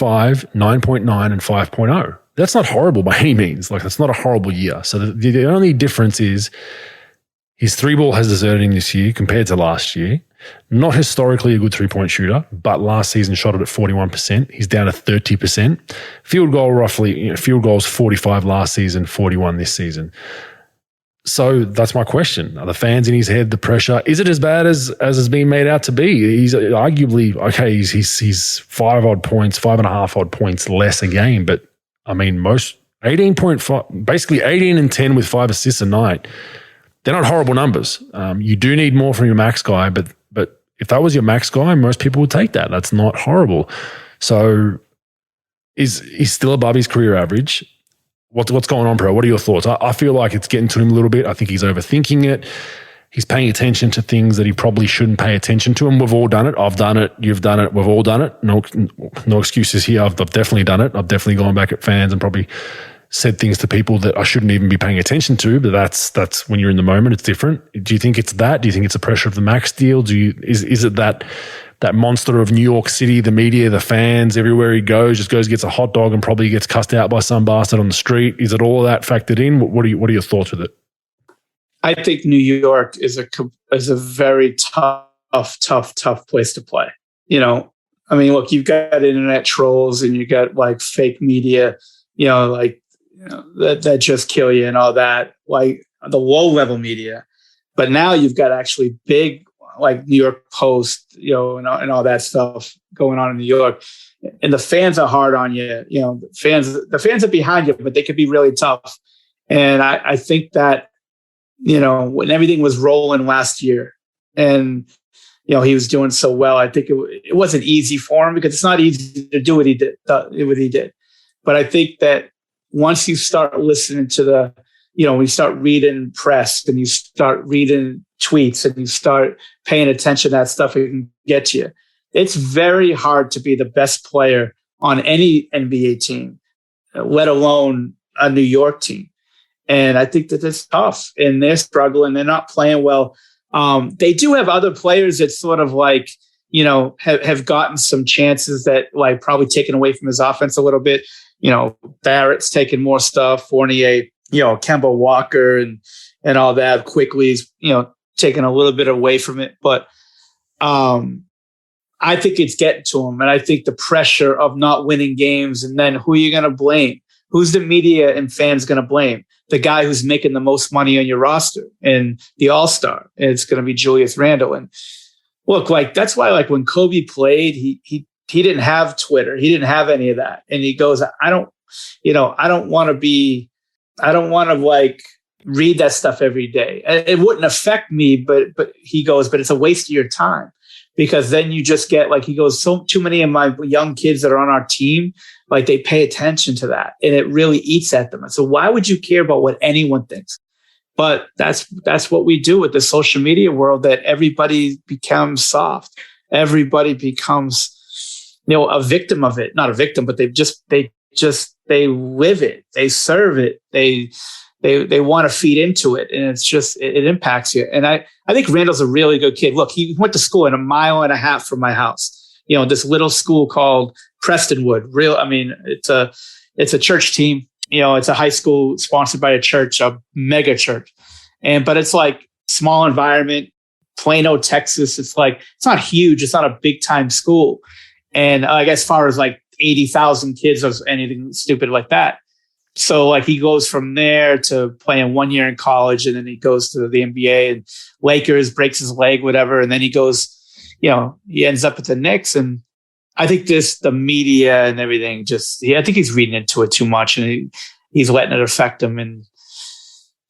9.9, and 5.0. That's not horrible by any means. Like, that's not a horrible year. So the only difference is his 3-ball has deserted him this year compared to last year. Not historically a good 3-point shooter, but last season shot it at 41%. He's down to 30%. Field goals 45 last season, 41 this season. So that's my question. Are the fans in his head, the pressure, is it as bad as it's being made out to be? He's arguably, okay, he's 5 odd points, 5.5 odd points less a game, but I mean, most 18.5, basically 18 and 10 with 5 assists a night. They're not horrible numbers. You do need more from your max guy, but if that was your max guy, most people would take that. That's not horrible. So he's still above his career average. What's going on, Pro? What are your thoughts? I feel like it's getting to him a little bit. I think he's overthinking it. He's paying attention to things that he probably shouldn't pay attention to, and we've all done it. I've done it. You've done it. We've all done it. No excuses here. I've definitely done it. I've definitely gone back at fans and probably said things to people that I shouldn't even be paying attention to, but that's when you're in the moment, it's different. Do you think it's that? Do you think it's the pressure of the max deal? Is it that that monster of New York City, the media, the fans, everywhere he goes, just goes, gets a hot dog and probably gets cussed out by some bastard on the street. Is it all of that factored in? What are your thoughts with it? I think New York is a very tough place to play. You know, I mean, look, you've got internet trolls and you got like fake media, that just kill you and all that, like the low level media. But now you've got actually big, like New York Post, and all that stuff going on in New York. And the fans are hard on you. The fans are behind you, but they could be really tough. And I think that, when everything was rolling last year and, he was doing so well, I think it wasn't easy for him because it's not easy to do what he did. But I think that once you start listening to when you start reading press and you start reading tweets and you start paying attention to that stuff, it can get to you. It's very hard to be the best player on any NBA team, let alone a New York team. And I think that it's tough and they're struggling. They're not playing well. They do have other players that sort of like, have gotten some chances that like probably taken away from his offense a little bit. Barrett's taking more stuff, Fournier, Kemba Walker and all that quickly is, taking a little bit away from it. But I think it's getting to him. And I think the pressure of not winning games and then who are you going to blame? Who's the media and fans going to blame? The guy who's making the most money on your roster and the all-star. It's going to be Julius Randle. And look, like, that's why, like, when Kobe played, he didn't have Twitter. He didn't have any of that. And he goes, I don't want to like read that stuff every day. It wouldn't affect me, but he goes, but it's a waste of your time because then you just get like, he goes, too many of my young kids that are on our team, like they pay attention to that and it really eats at them. And so why would you care about what anyone thinks? But that's what we do with the social media world, that everybody becomes soft. Everybody becomes, a victim of it. Not a victim, but they live it. They serve it. They want to feed into it. And it's just, it impacts you. And I think Randall's a really good kid. Look, he went to school in 1.5 miles from my house. This little school called Prestonwood. It's a church team. It's a high school sponsored by a church, a mega church. But it's like small environment, Plano, Texas. It's like, it's not huge. It's not a big time school. And as far as like 80,000 kids or anything stupid like that. So like he goes from there to playing 1 year in college and then he goes to the NBA and Lakers, breaks his leg, whatever. And then he goes, he ends up at the Knicks. And I think the media and everything I think he's reading into it too much and he's letting it affect him. And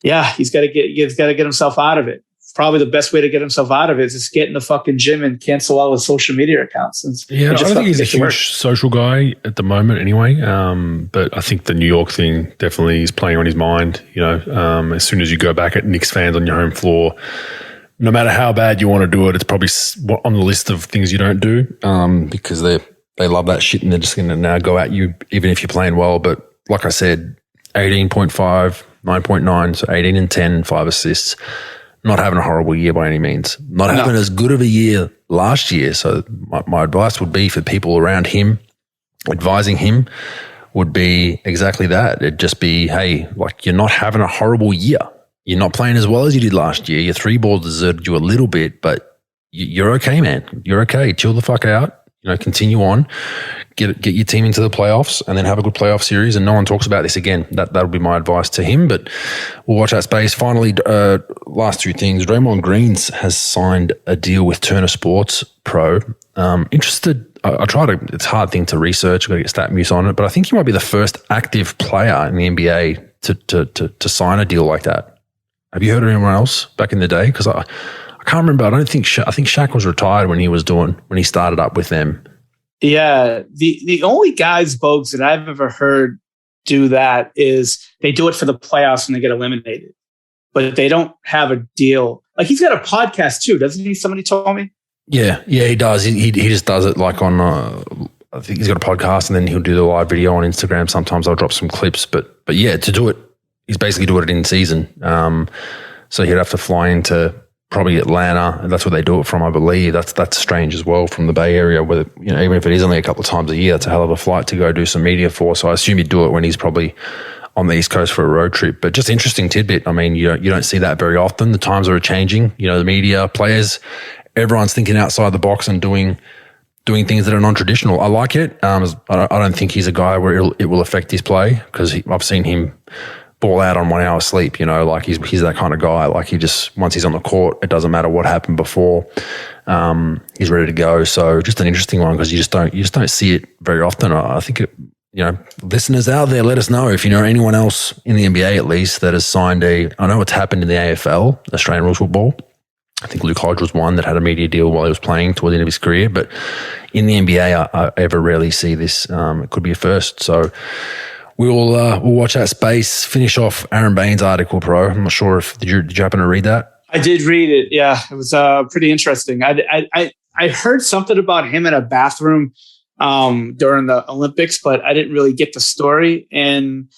yeah, he's got to get himself out of it. Probably the best way to get himself out of it is just get in the fucking gym and cancel all his social media accounts. I don't think he's a huge social guy at the moment anyway. But I think the New York thing definitely is playing on his mind. As soon as you go back at Knicks fans on your home floor, no matter how bad you want to do it, it's probably on the list of things you don't do because they love that shit and they're just going to now go at you even if you're playing well. But like I said, 18.5, 9.9, so 18 and 10, 5 assists. Not having a horrible year by any means. Not having as good of a year last year. So my advice would be for people around him, advising him would be exactly that. It'd just be, hey, like you're not having a horrible year. You're not playing as well as you did last year. Your 3 balls deserted you a little bit, but you're okay, man. You're okay. Chill the fuck out. Continue on. Get your team into the playoffs and then have a good playoff series. And no one talks about this again. That'll be my advice to him, but we'll watch that space. Finally, last 2 things. Draymond Green has signed a deal with Turner Sports Pro. Interested. It's a hard thing to research. I've got to get stat muse on it, but I think he might be the first active player in the NBA to sign a deal like that. Have you heard of anyone else back in the day? Because I can't remember. I think Shaq was retired when he started up with them. Yeah, the only guys, Bogues, that I've ever heard do that is they do it for the playoffs when they get eliminated, but they don't have a deal. Like he's got a podcast too, doesn't he? Somebody told me. Yeah, he does. He just does it like on. I think he's got a podcast and then he'll do the live video on Instagram. Sometimes I'll drop some clips, but yeah, to do it, he's basically doing it in season. So he'd have to fly into probably Atlanta. That's where they do it from, I believe. That's strange as well, from the Bay Area, where, even if it is only a couple of times a year, that's a hell of a flight to go do some media for. So I assume he'd do it when he's probably on the East Coast for a road trip. But just interesting tidbit. I mean, you don't see that very often. The times are changing. The media, players, everyone's thinking outside the box and doing things that are non-traditional. I like it. I don't think he's a guy where it will affect his play, because I've seen him ball out on 1 hour sleep. Like he's that kind of guy. Like he just, once he's on the court, it doesn't matter what happened before. He's ready to go. So just an interesting one, because you just don't see it very often. I think listeners out there, let us know if you know anyone else in the NBA at least that has signed I know it's happened in the AFL, Australian Rules Football. I think Luke Hodge was one that had a media deal while he was playing towards the end of his career. But in the NBA, I ever rarely see this. It could be a first. So we'll watch that space. Finish off Aaron Baines' article, Pro. I'm not sure if did you happen to read that? I did read it. Yeah, it was pretty interesting. I heard something about him in a bathroom during the Olympics, but I didn't really get the story. And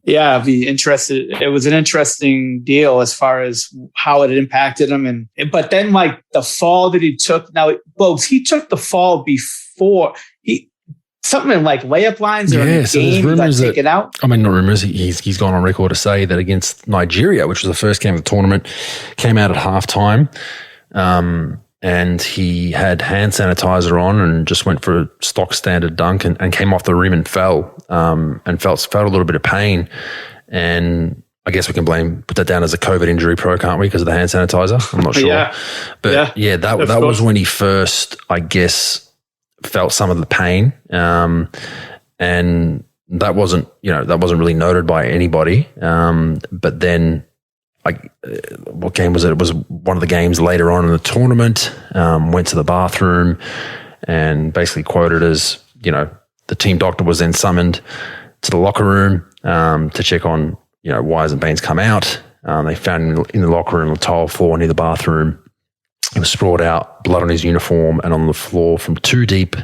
yeah, I'd be interested. It was an interesting deal as far as how it impacted him. But then, like, the fall that he took. Now, Bogues, he took the fall before something like layup lines or in the so game got taken out. I mean, not rumors. He's gone on record to say that against Nigeria, which was the first game of the tournament, came out at halftime. And he had hand sanitizer on and just went for a stock standard dunk and came off the rim and fell, and felt a little bit of pain. And I guess we can put that down as a COVID injury, Pro, can't we? Because of the hand sanitizer. I'm not sure. But that was when he first, I guess, felt some of the pain. And that wasn't really noted by anybody. But then, what game was it? It was one of the games later on in the tournament. Went to the bathroom and basically quoted as, the team doctor was then summoned to the locker room to check on, why hasn't Baines come out? They found him in the locker room on the tile floor near the bathroom. He was sprawled out, blood on his uniform and on the floor from 2 deep,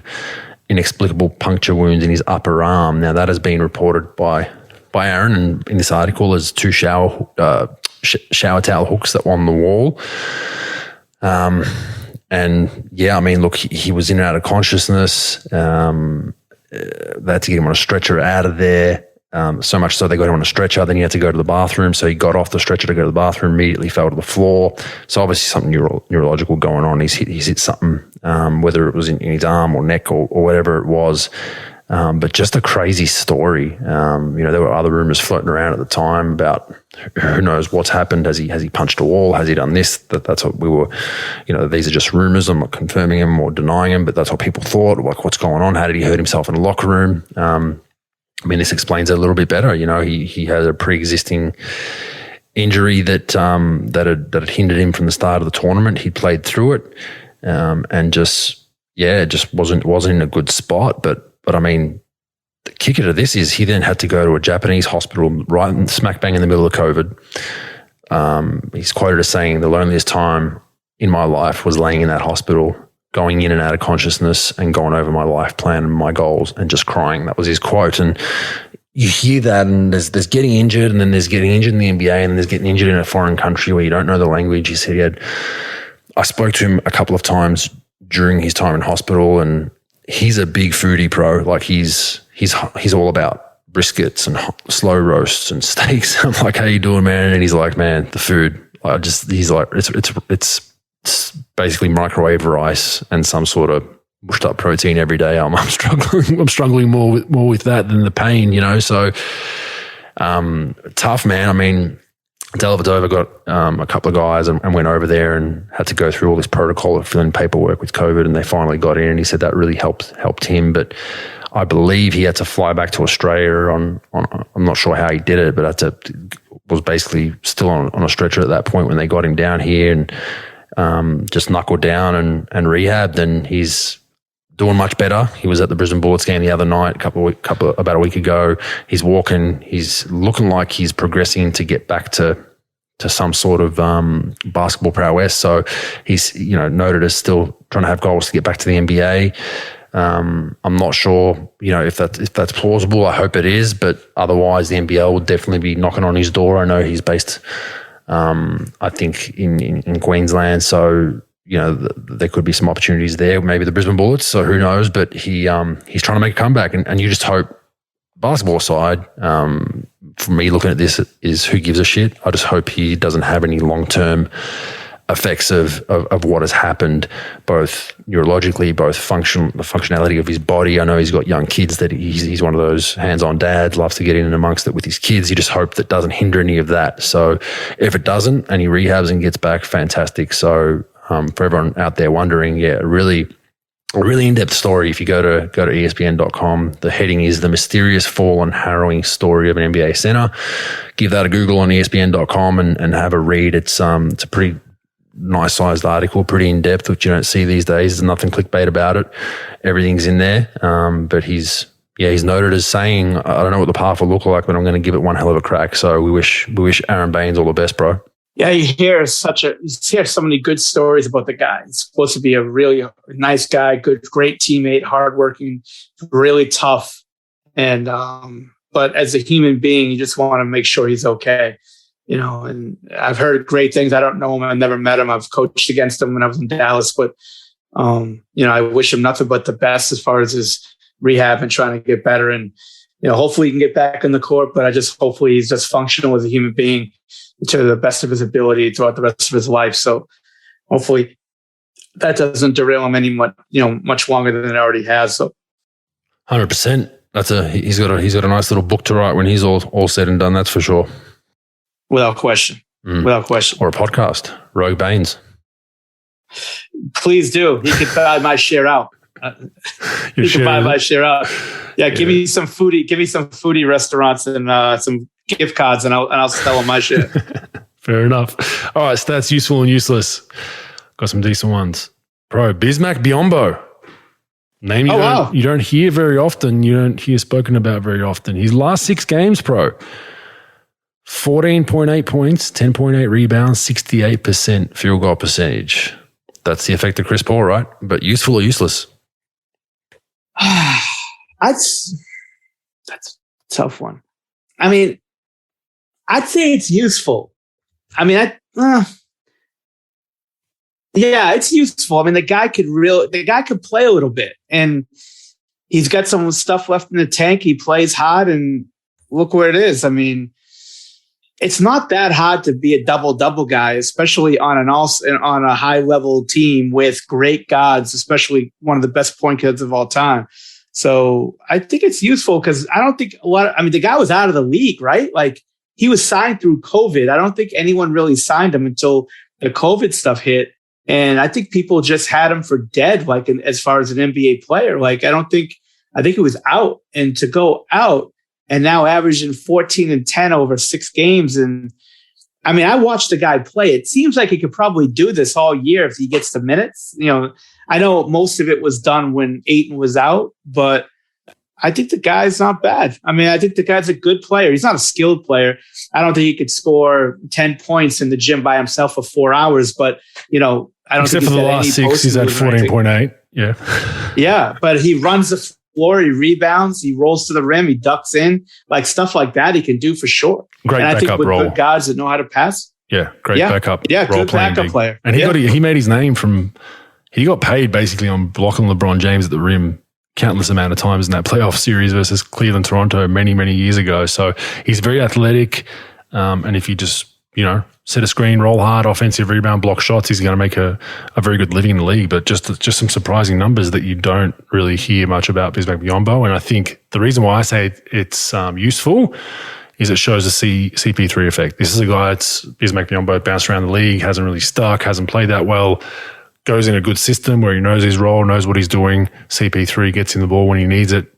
inexplicable puncture wounds in his upper arm. Now, that has been reported by Aaron and in this article as 2 shower towel hooks that were on the wall. And yeah, I mean, look, he was in and out of consciousness. They had to get him on a stretcher out of there. So much so they got him on a stretcher. Then he had to go to the bathroom. So he got off the stretcher to go to the bathroom, immediately fell to the floor. So obviously something neurological going on. He's hit something, whether it was in his arm or neck or whatever it was. But just a crazy story. There were other rumors floating around at the time about who knows what's happened. Has he punched a wall? Has he done this? That's what we were, these are just rumors. I'm not confirming them or denying them, but that's what people thought. Like, what's going on? How did he hurt himself in the locker room? This explains it a little bit better. He had a pre-existing injury that had hindered him from the start of the tournament. He'd played through it, and just wasn't in a good spot. But I mean, the kicker to this is he then had to go to a Japanese hospital right smack bang in the middle of COVID. He's quoted as saying, "The loneliest time in my life was laying in that hospital, going in and out of consciousness and going over my life plan and my goals and just crying." That was his quote. And you hear that, and there's getting injured, and then there's getting injured in the NBA, and then there's getting injured in a foreign country where you don't know the language. He said I spoke to him a couple of times during his time in hospital, and he's a big foodie, Pro. Like he's all about briskets and slow roasts and steaks. I'm like, "How you doing, man?" And he's like, "Man, the food." He's like, it's basically microwave rice and some sort of mushed up protein every day. I'm struggling more with that than the pain, So tough, man. I mean, Dellavedova got a couple of guys and went over there and had to go through all this protocol of filling paperwork with COVID, and they finally got in. And he said that really helped him. But I believe he had to fly back to Australia on I'm not sure how he did it, but was basically still on a stretcher at that point when they got him down here, and just knuckled down and rehabbed, and he's doing much better. He was at the Brisbane Bullets game the other night, about a week ago. He's walking. He's looking like he's progressing to get back to some sort of basketball prowess. So he's noted as still trying to have goals to get back to the NBA. I'm not sure if that's plausible. I hope it is, but otherwise the NBL will definitely be knocking on his door. I know he's based I think, in Queensland. So, there could be some opportunities there, maybe the Brisbane Bullets, so who knows, but he's trying to make a comeback, and you just hope, basketball aside, for me looking at this is who gives a shit. I just hope he doesn't have any long-term effects of what has happened, both neurologically, both the functionality of his body. I know he's got young kids, that he's one of those hands-on dads, loves to get in and amongst it with his kids. You just hope that doesn't hinder any of that. So if it doesn't and he rehabs and gets back, fantastic. So for everyone out there wondering, a really in-depth story. If you go to ESPN.com, the heading is "The Mysterious Fall and Harrowing Story of an NBA Center." Give that a Google on ESPN.com and have a read. It's a pretty nice-sized article, pretty in-depth, which you don't see these days. There's nothing clickbait about it. Everything's in there. But he's noted as saying, "I don't know what the path will look like, but I'm going to give it one hell of a crack." So we wish Aaron Baines all the best, bro. Yeah, you hear so many good stories about the guy. He's supposed to be a really nice guy, great teammate, hardworking, really tough. And but as a human being, you just want to make sure he's okay. And I've heard great things. I don't know him. I've never met him. I've coached against him when I was in Dallas, but I wish him nothing but the best as far as his rehab and trying to get better. And hopefully he can get back in the court, but hopefully he's just functional as a human being to the best of his ability throughout the rest of his life. So hopefully that doesn't derail him much longer than it already has. So 100%. He's got a nice little book to write when he's all said and done. That's for sure. Without question. Without question. Or a podcast, Rogue Baines. Please do. He could buy my share out. He could buy my share out. Yeah, give me some foodie restaurants and some gift cards, and I'll sell them my share. Fair enough. All right, stats useful and useless. Got some decent ones. Bro, Bismack Biyombo. Name you don't hear very often. You don't hear spoken about very often. His last 6 games, pro. 14.8 points, 10.8 rebounds, 68% field goal percentage. That's the effect of Chris Paul, right? But useful or useless? That's a tough one. I mean, I'd say it's useful. I mean, it's useful. I mean, the guy could play a little bit, and he's got some stuff left in the tank. He plays hard, and look where it is. I mean, it's not that hard to be a double-double guy, especially on a high-level team with great guards, especially one of the best point guards of all time. So I think it's useful because I don't think the guy was out of the league, right? Like, he was signed through COVID. I don't think anyone really signed him until the COVID stuff hit. And I think people just had him for dead, like as far as an NBA player. Like, I think he was out, and to go out and now averaging 14 and 10 over 6 games. And I mean, I watched the guy play. It seems like he could probably do this all year if he gets the minutes. I know most of it was done when Ayton was out, but I think the guy's not bad. I mean, I think the guy's a good player. He's not a skilled player. I don't think he could score 10 points in the gym by himself for 4 hours, but I don't Except think for the last 6, he's at 14.8. Yeah. Yeah, but he runs the floor, he rebounds, he rolls to the rim, he ducks in, like stuff like that he can do for sure. Great and I backup think with role. good guys that know how to pass. Yeah, great backup. Yeah, role good backup player. And he made his name he got paid basically on blocking LeBron James at the rim countless amount of times in that playoff series versus Cleveland, Toronto many, many years ago. So he's very athletic. And if you just, set a screen, roll hard, offensive rebound, block shots, he's going to make a very good living in the league. But just some surprising numbers that you don't really hear much about Bismack Biyombo. And I think the reason why I say it's useful is it shows the CP3 effect. This is a guy that's Bismack Biyombo bounced around the league, hasn't really stuck, hasn't played that well, goes in a good system where he knows his role, knows what he's doing. CP3 gets in the ball when he needs it,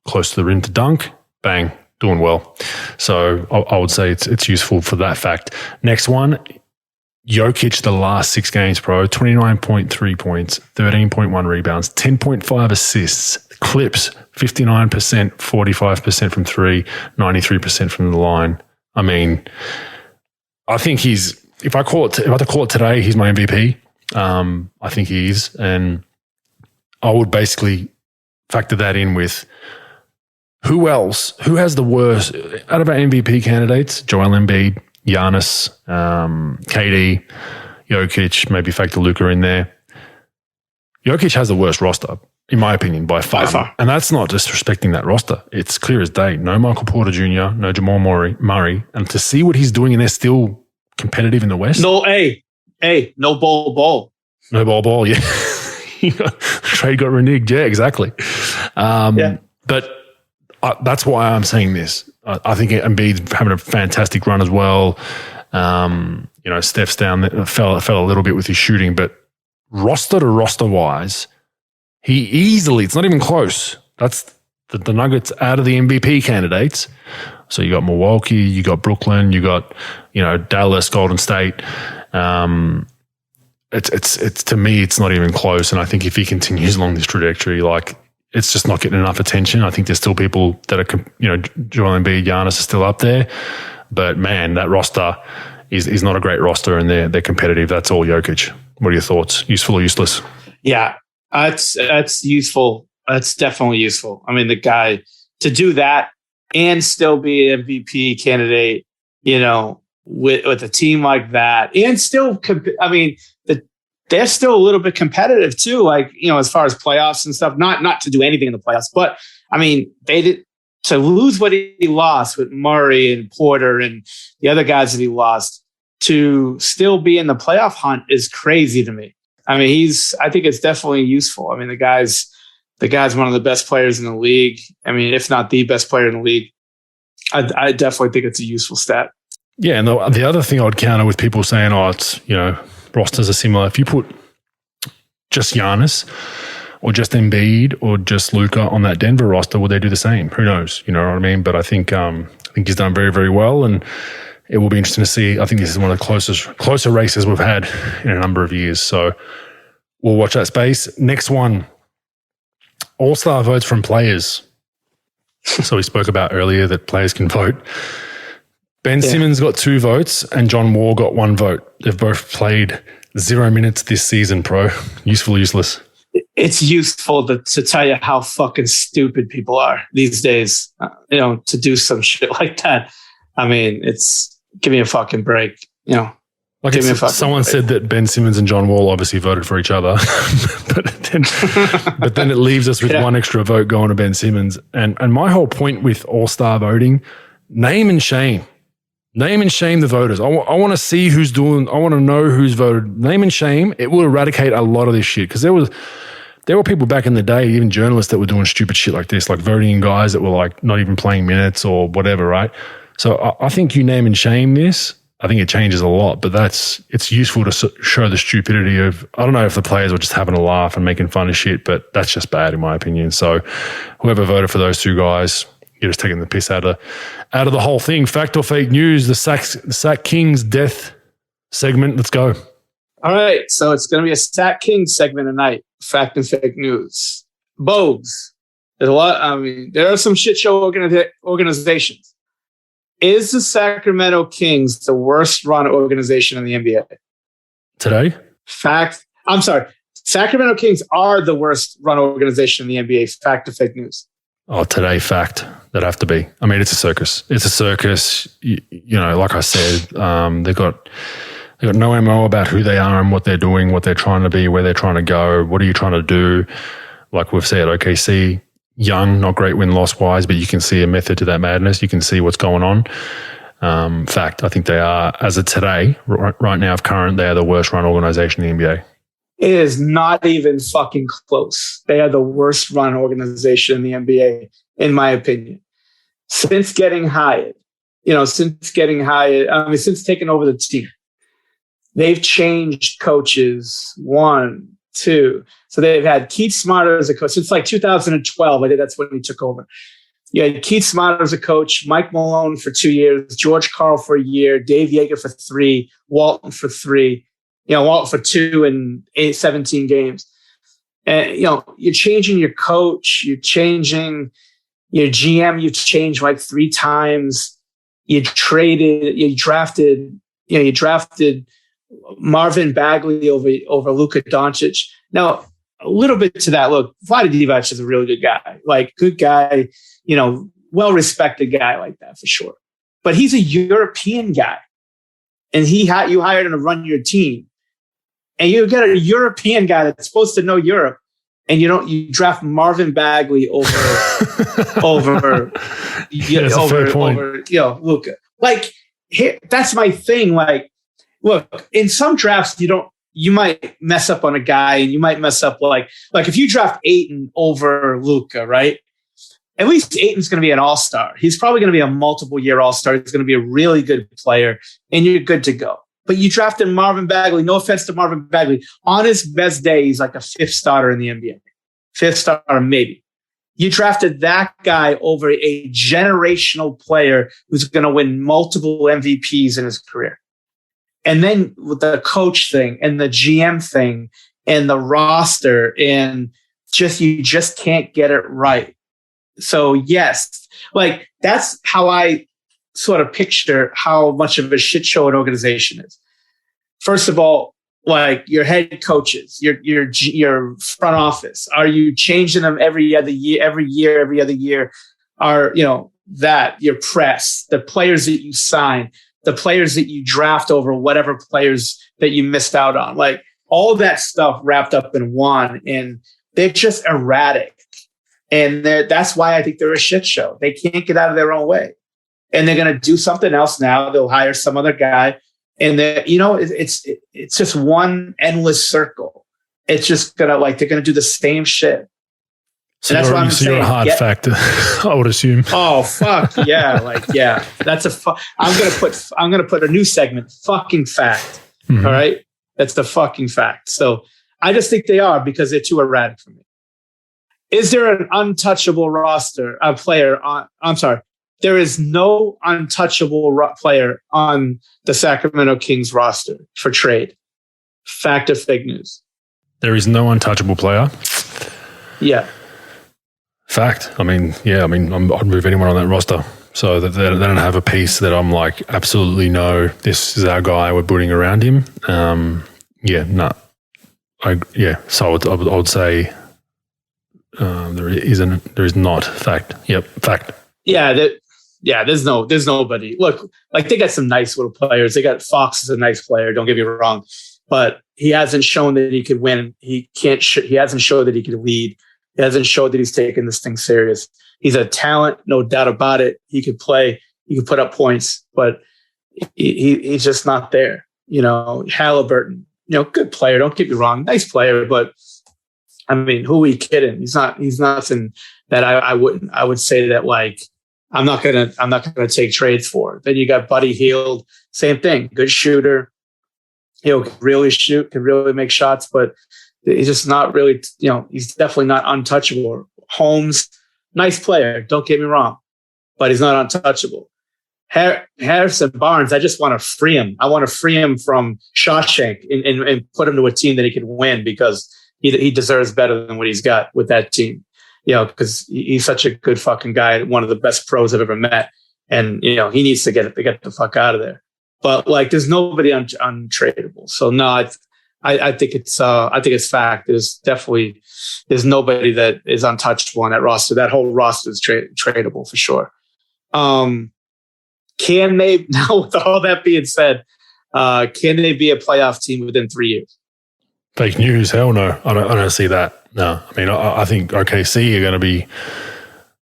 close to the rim to dunk, bang, doing well. So I would say it's useful for that fact. Next one, Jokic, the last 6 games, pro, 29.3 points, 13.1 rebounds, 10.5 assists, clips, 59%, 45% from 3, 93% from the line. I mean, I think if I had to call it today, he's my MVP. I think he is. And I would basically factor that in with who has the worst out of our MVP candidates, Joel Embiid, Giannis, KD, Jokic, maybe factor Luka in there. Jokic has the worst roster, in my opinion, by far. And that's not disrespecting that roster. It's clear as day. No Michael Porter Jr., no Jamal Murray. And to see what he's doing and they're still competitive in the West. No, no Bol. No Bol, yeah. Trade got reneged. Yeah, exactly. But that's why I'm saying this. I think Embiid's having a fantastic run as well. Steph's down there, fell a little bit with his shooting, but roster to roster wise, he easily, it's not even close. That's the Nuggets out of the MVP candidates. So you got Milwaukee, you got Brooklyn, you got, Dallas, Golden State. It's to me, it's not even close. And I think if he continues along this trajectory, it's just not getting enough attention. I think there's still people that are, Joel Embiid, Giannis are still up there. But man, that roster is not a great roster, and they're competitive. That's all Jokic. What are your thoughts? Useful or useless? Yeah, that's useful. That's definitely useful. I mean, the guy to do that and still be an MVP candidate, with a team like that, and still, they're still a little bit competitive too. As far as playoffs and stuff, not to do anything in the playoffs, but I mean, they did to lose what he lost with Murray and Porter and the other guys that he lost, to still be in the playoff hunt is crazy to me. I mean, I think it's definitely useful. I mean, the guy's one of the best players in the league. I mean, if not the best player in the league. I definitely think it's a useful stat. Yeah, and the other thing I would counter with people saying, it's, rosters are similar. If you put just Giannis or just Embiid or just Luka on that Denver roster, would they do the same? Who knows? You know what I mean? But I think he's done very, very well, and it will be interesting to see. I think this is one of the closer races we've had in a number of years. So we'll watch that space. Next one, All-Star votes from players. So we spoke about earlier that players can vote. Ben Simmons got 2 votes and John Wall got 1 vote. They've both played 0 minutes this season, pro. Useful, useless? It's useful to tell you how fucking stupid people are these days, to do some shit like that. I mean, give me a fucking break, Someone said that Ben Simmons and John Wall obviously voted for each other, but then it leaves us with one extra vote going to Ben Simmons. And my whole point with All-Star voting, name and shame the voters. I want to see who's doing. I want to know who's voted. Name and shame. It will eradicate a lot of this shit, because there were people back in the day, even journalists, that were doing stupid shit like this, like voting in guys that were not even playing minutes or whatever, right? So I think you name and shame this. I think it changes a lot, but it's useful to show the stupidity of, I don't know if the players were just having a laugh and making fun of shit, but that's just bad in my opinion. So whoever voted for those 2 guys, you're just taking the piss out of the whole thing. Fact or fake news, the Sac Kings death segment. Let's go. All right. So it's going to be a Sac Kings segment tonight. Fact and fake news. Bogues. There's a lot. I mean, there are some shit show organizations. Is the Sacramento Kings the worst run organization in the NBA? Today? Fact. I'm sorry. Sacramento Kings are the worst run organization in the NBA. Fact or fake news? Oh, today, fact. That'd have to be. I mean, it's a circus. It's a circus. Like I said, they've got no MO about who they are and what they're doing, what they're trying to be, where they're trying to go. What are you trying to do? Like we've said, OKC, young, not great win-loss wise, but you can see a method to that madness. You can see what's going on. Fact, I think they are, as of today, right now of current, they are the worst run organization in the NBA. It is not even fucking close. They are the worst run organization in the NBA, in my opinion. Since getting hired, since taking over the team, they've changed coaches 1, 2. So they've had Keith Smarter as a coach since 2012. I think that's when he took over. You had Keith Smarter as a coach, Mike Malone for 2 years, George Karl for a year, Dave Yeager for 3, Walton for 3. Walton for 2 in 17 games. And, you're changing your coach, you're changing your GM, you've changed 3 times. You drafted Marvin Bagley over Luka Doncic. Now, a little bit to that, look, Vlade Divac is a really good guy, good guy, well-respected guy like that for sure. But he's a European guy. and you hired him to run your team, and you get a European guy that's supposed to know Europe, and you draft Marvin Bagley over Luka. Like, here, that's my thing. Like, look, in some drafts you might mess up on a guy, and you might mess up like if you draft Ayton over Luka, right? At least Ayton's going to be an all-star. He's probably going to be a multiple-year all-star. He's going to be a really good player, and you're good to go. But you drafted Marvin Bagley. No offense to Marvin Bagley. On his best day, he's like a fifth starter in the NBA. Fifth starter, maybe. You drafted that guy over a generational player who's going to win multiple MVPs in his career. And then with the coach thing and the GM thing and the roster, and you just can't get it right. So yes, like that's how I sort of picture how much of a shit show an organization is. First of all, like your head coaches, your front office, are you changing them every other year? Are, that your press, the players that you sign, the players that you draft over whatever players that you missed out on, like all that stuff wrapped up in one, and they're just erratic. And that's why I think they're a shit show. They can't get out of their own way. And they're going to do something else now. They'll hire some other guy. And it's just one endless circle. It's just they're going to do the same shit. So and that's why I'm saying you're a hard factor, I would assume. Oh fuck yeah, That's I'm gonna put a new segment. Fucking fact. Mm-hmm. All right, that's the fucking fact. So I just think they are, because they're too erratic for me. Is there an untouchable player on? I'm sorry. There is no untouchable player on the Sacramento Kings roster for trade. Fact or fake news? There is no untouchable player. Yeah. Fact. I'd move anyone on that roster, so that they don't have a piece that I'm like, absolutely no, this is our guy, we're building around him. So I would say there is not. Fact. Yep. Fact. There's nobody. Look, like they got some nice little players. They got Fox is a nice player. Don't get me wrong, but he hasn't shown that he could win. He can't. He hasn't shown that he could lead. He hasn't showed that he's taking this thing serious. He's a talent, no doubt about it. He could play. He could put up points, but he's just not there. Halliburton, good player. Don't get me wrong, nice player, but I mean, who are we kidding? He's nothing that I would say that like I'm not gonna take trades for. Then you got Buddy Hield, same thing, good shooter. Can really shoot, can really make shots, but he's just not really, he's definitely not untouchable. Holmes, nice player, don't get me wrong, but he's not untouchable. Harrison Barnes, I just want to free him. I want to free him from Shawshank and put him to a team that he can win, because he deserves better than what he's got with that team. Because he's such a good fucking guy, one of the best pros I've ever met. And, he needs to get the fuck out of there. But like, there's nobody untradeable. So no, I think it's fact. There's nobody that is untouchable on that roster. That whole roster is tradable for sure. Can they, now with all that being said, can they be a playoff team within 3 years? Fake news? Hell no. I don't see that. No. I mean, I think OKC are going to be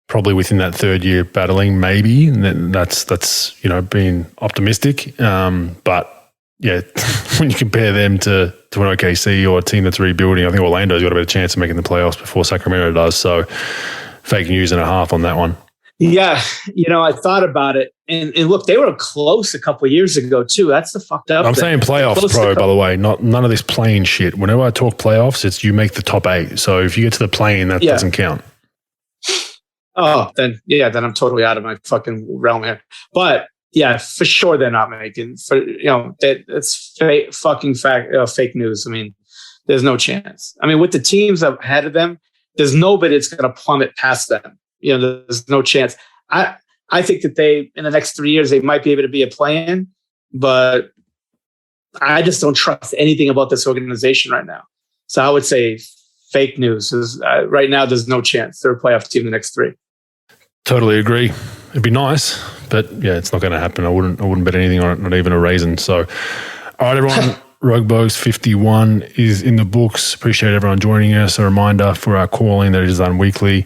probably within that third year battling, maybe. And that's being optimistic. But yeah, when you compare them to an OKC or a team that's rebuilding, I think Orlando's got a better chance of making the playoffs before Sacramento does. So fake news and a half on that one. Yeah, I thought about it, and look, they were close a couple of years ago too. That's the fucked up. I'm saying playoffs, bro. By the way, none of this playing shit. Whenever I talk playoffs, it's you make the top 8. So if you get to the play-in, that doesn't count. Oh, then I'm totally out of my fucking realm here. But yeah, for sure they're not making. It's fake news. I mean, there's no chance. I mean, with the teams ahead of them, there's nobody that's going to plummet past them. There's no chance. I think that they, in the next 3 years, they might be able to be a play-in, but I just don't trust anything about this organization right now. So I would say fake news is right now. There's no chance they're a playoff team in the next 3. Totally agree. It'd be nice, but yeah, it's not going to happen. I wouldn't bet anything on it, not even a raisin. So, all right, everyone. Rug Bogues 51 is in the books. Appreciate everyone joining us. A reminder for our calling that it is done weekly.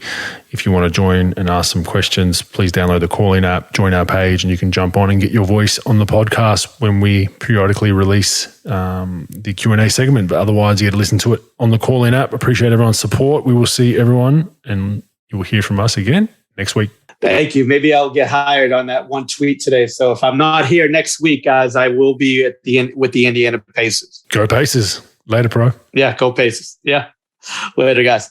If you want to join and ask some questions, please download the calling app, join our page, and you can jump on and get your voice on the podcast when we periodically release the Q&A segment. But otherwise, you get to listen to it on the calling app. Appreciate everyone's support. We will see everyone, and you will hear from us again next week. Thank you. Maybe I'll get hired on that one tweet today. So if I'm not here next week, guys, I will be at with the Indiana Pacers. Go Pacers. Later, bro. Yeah, go Pacers. Yeah. Later, guys.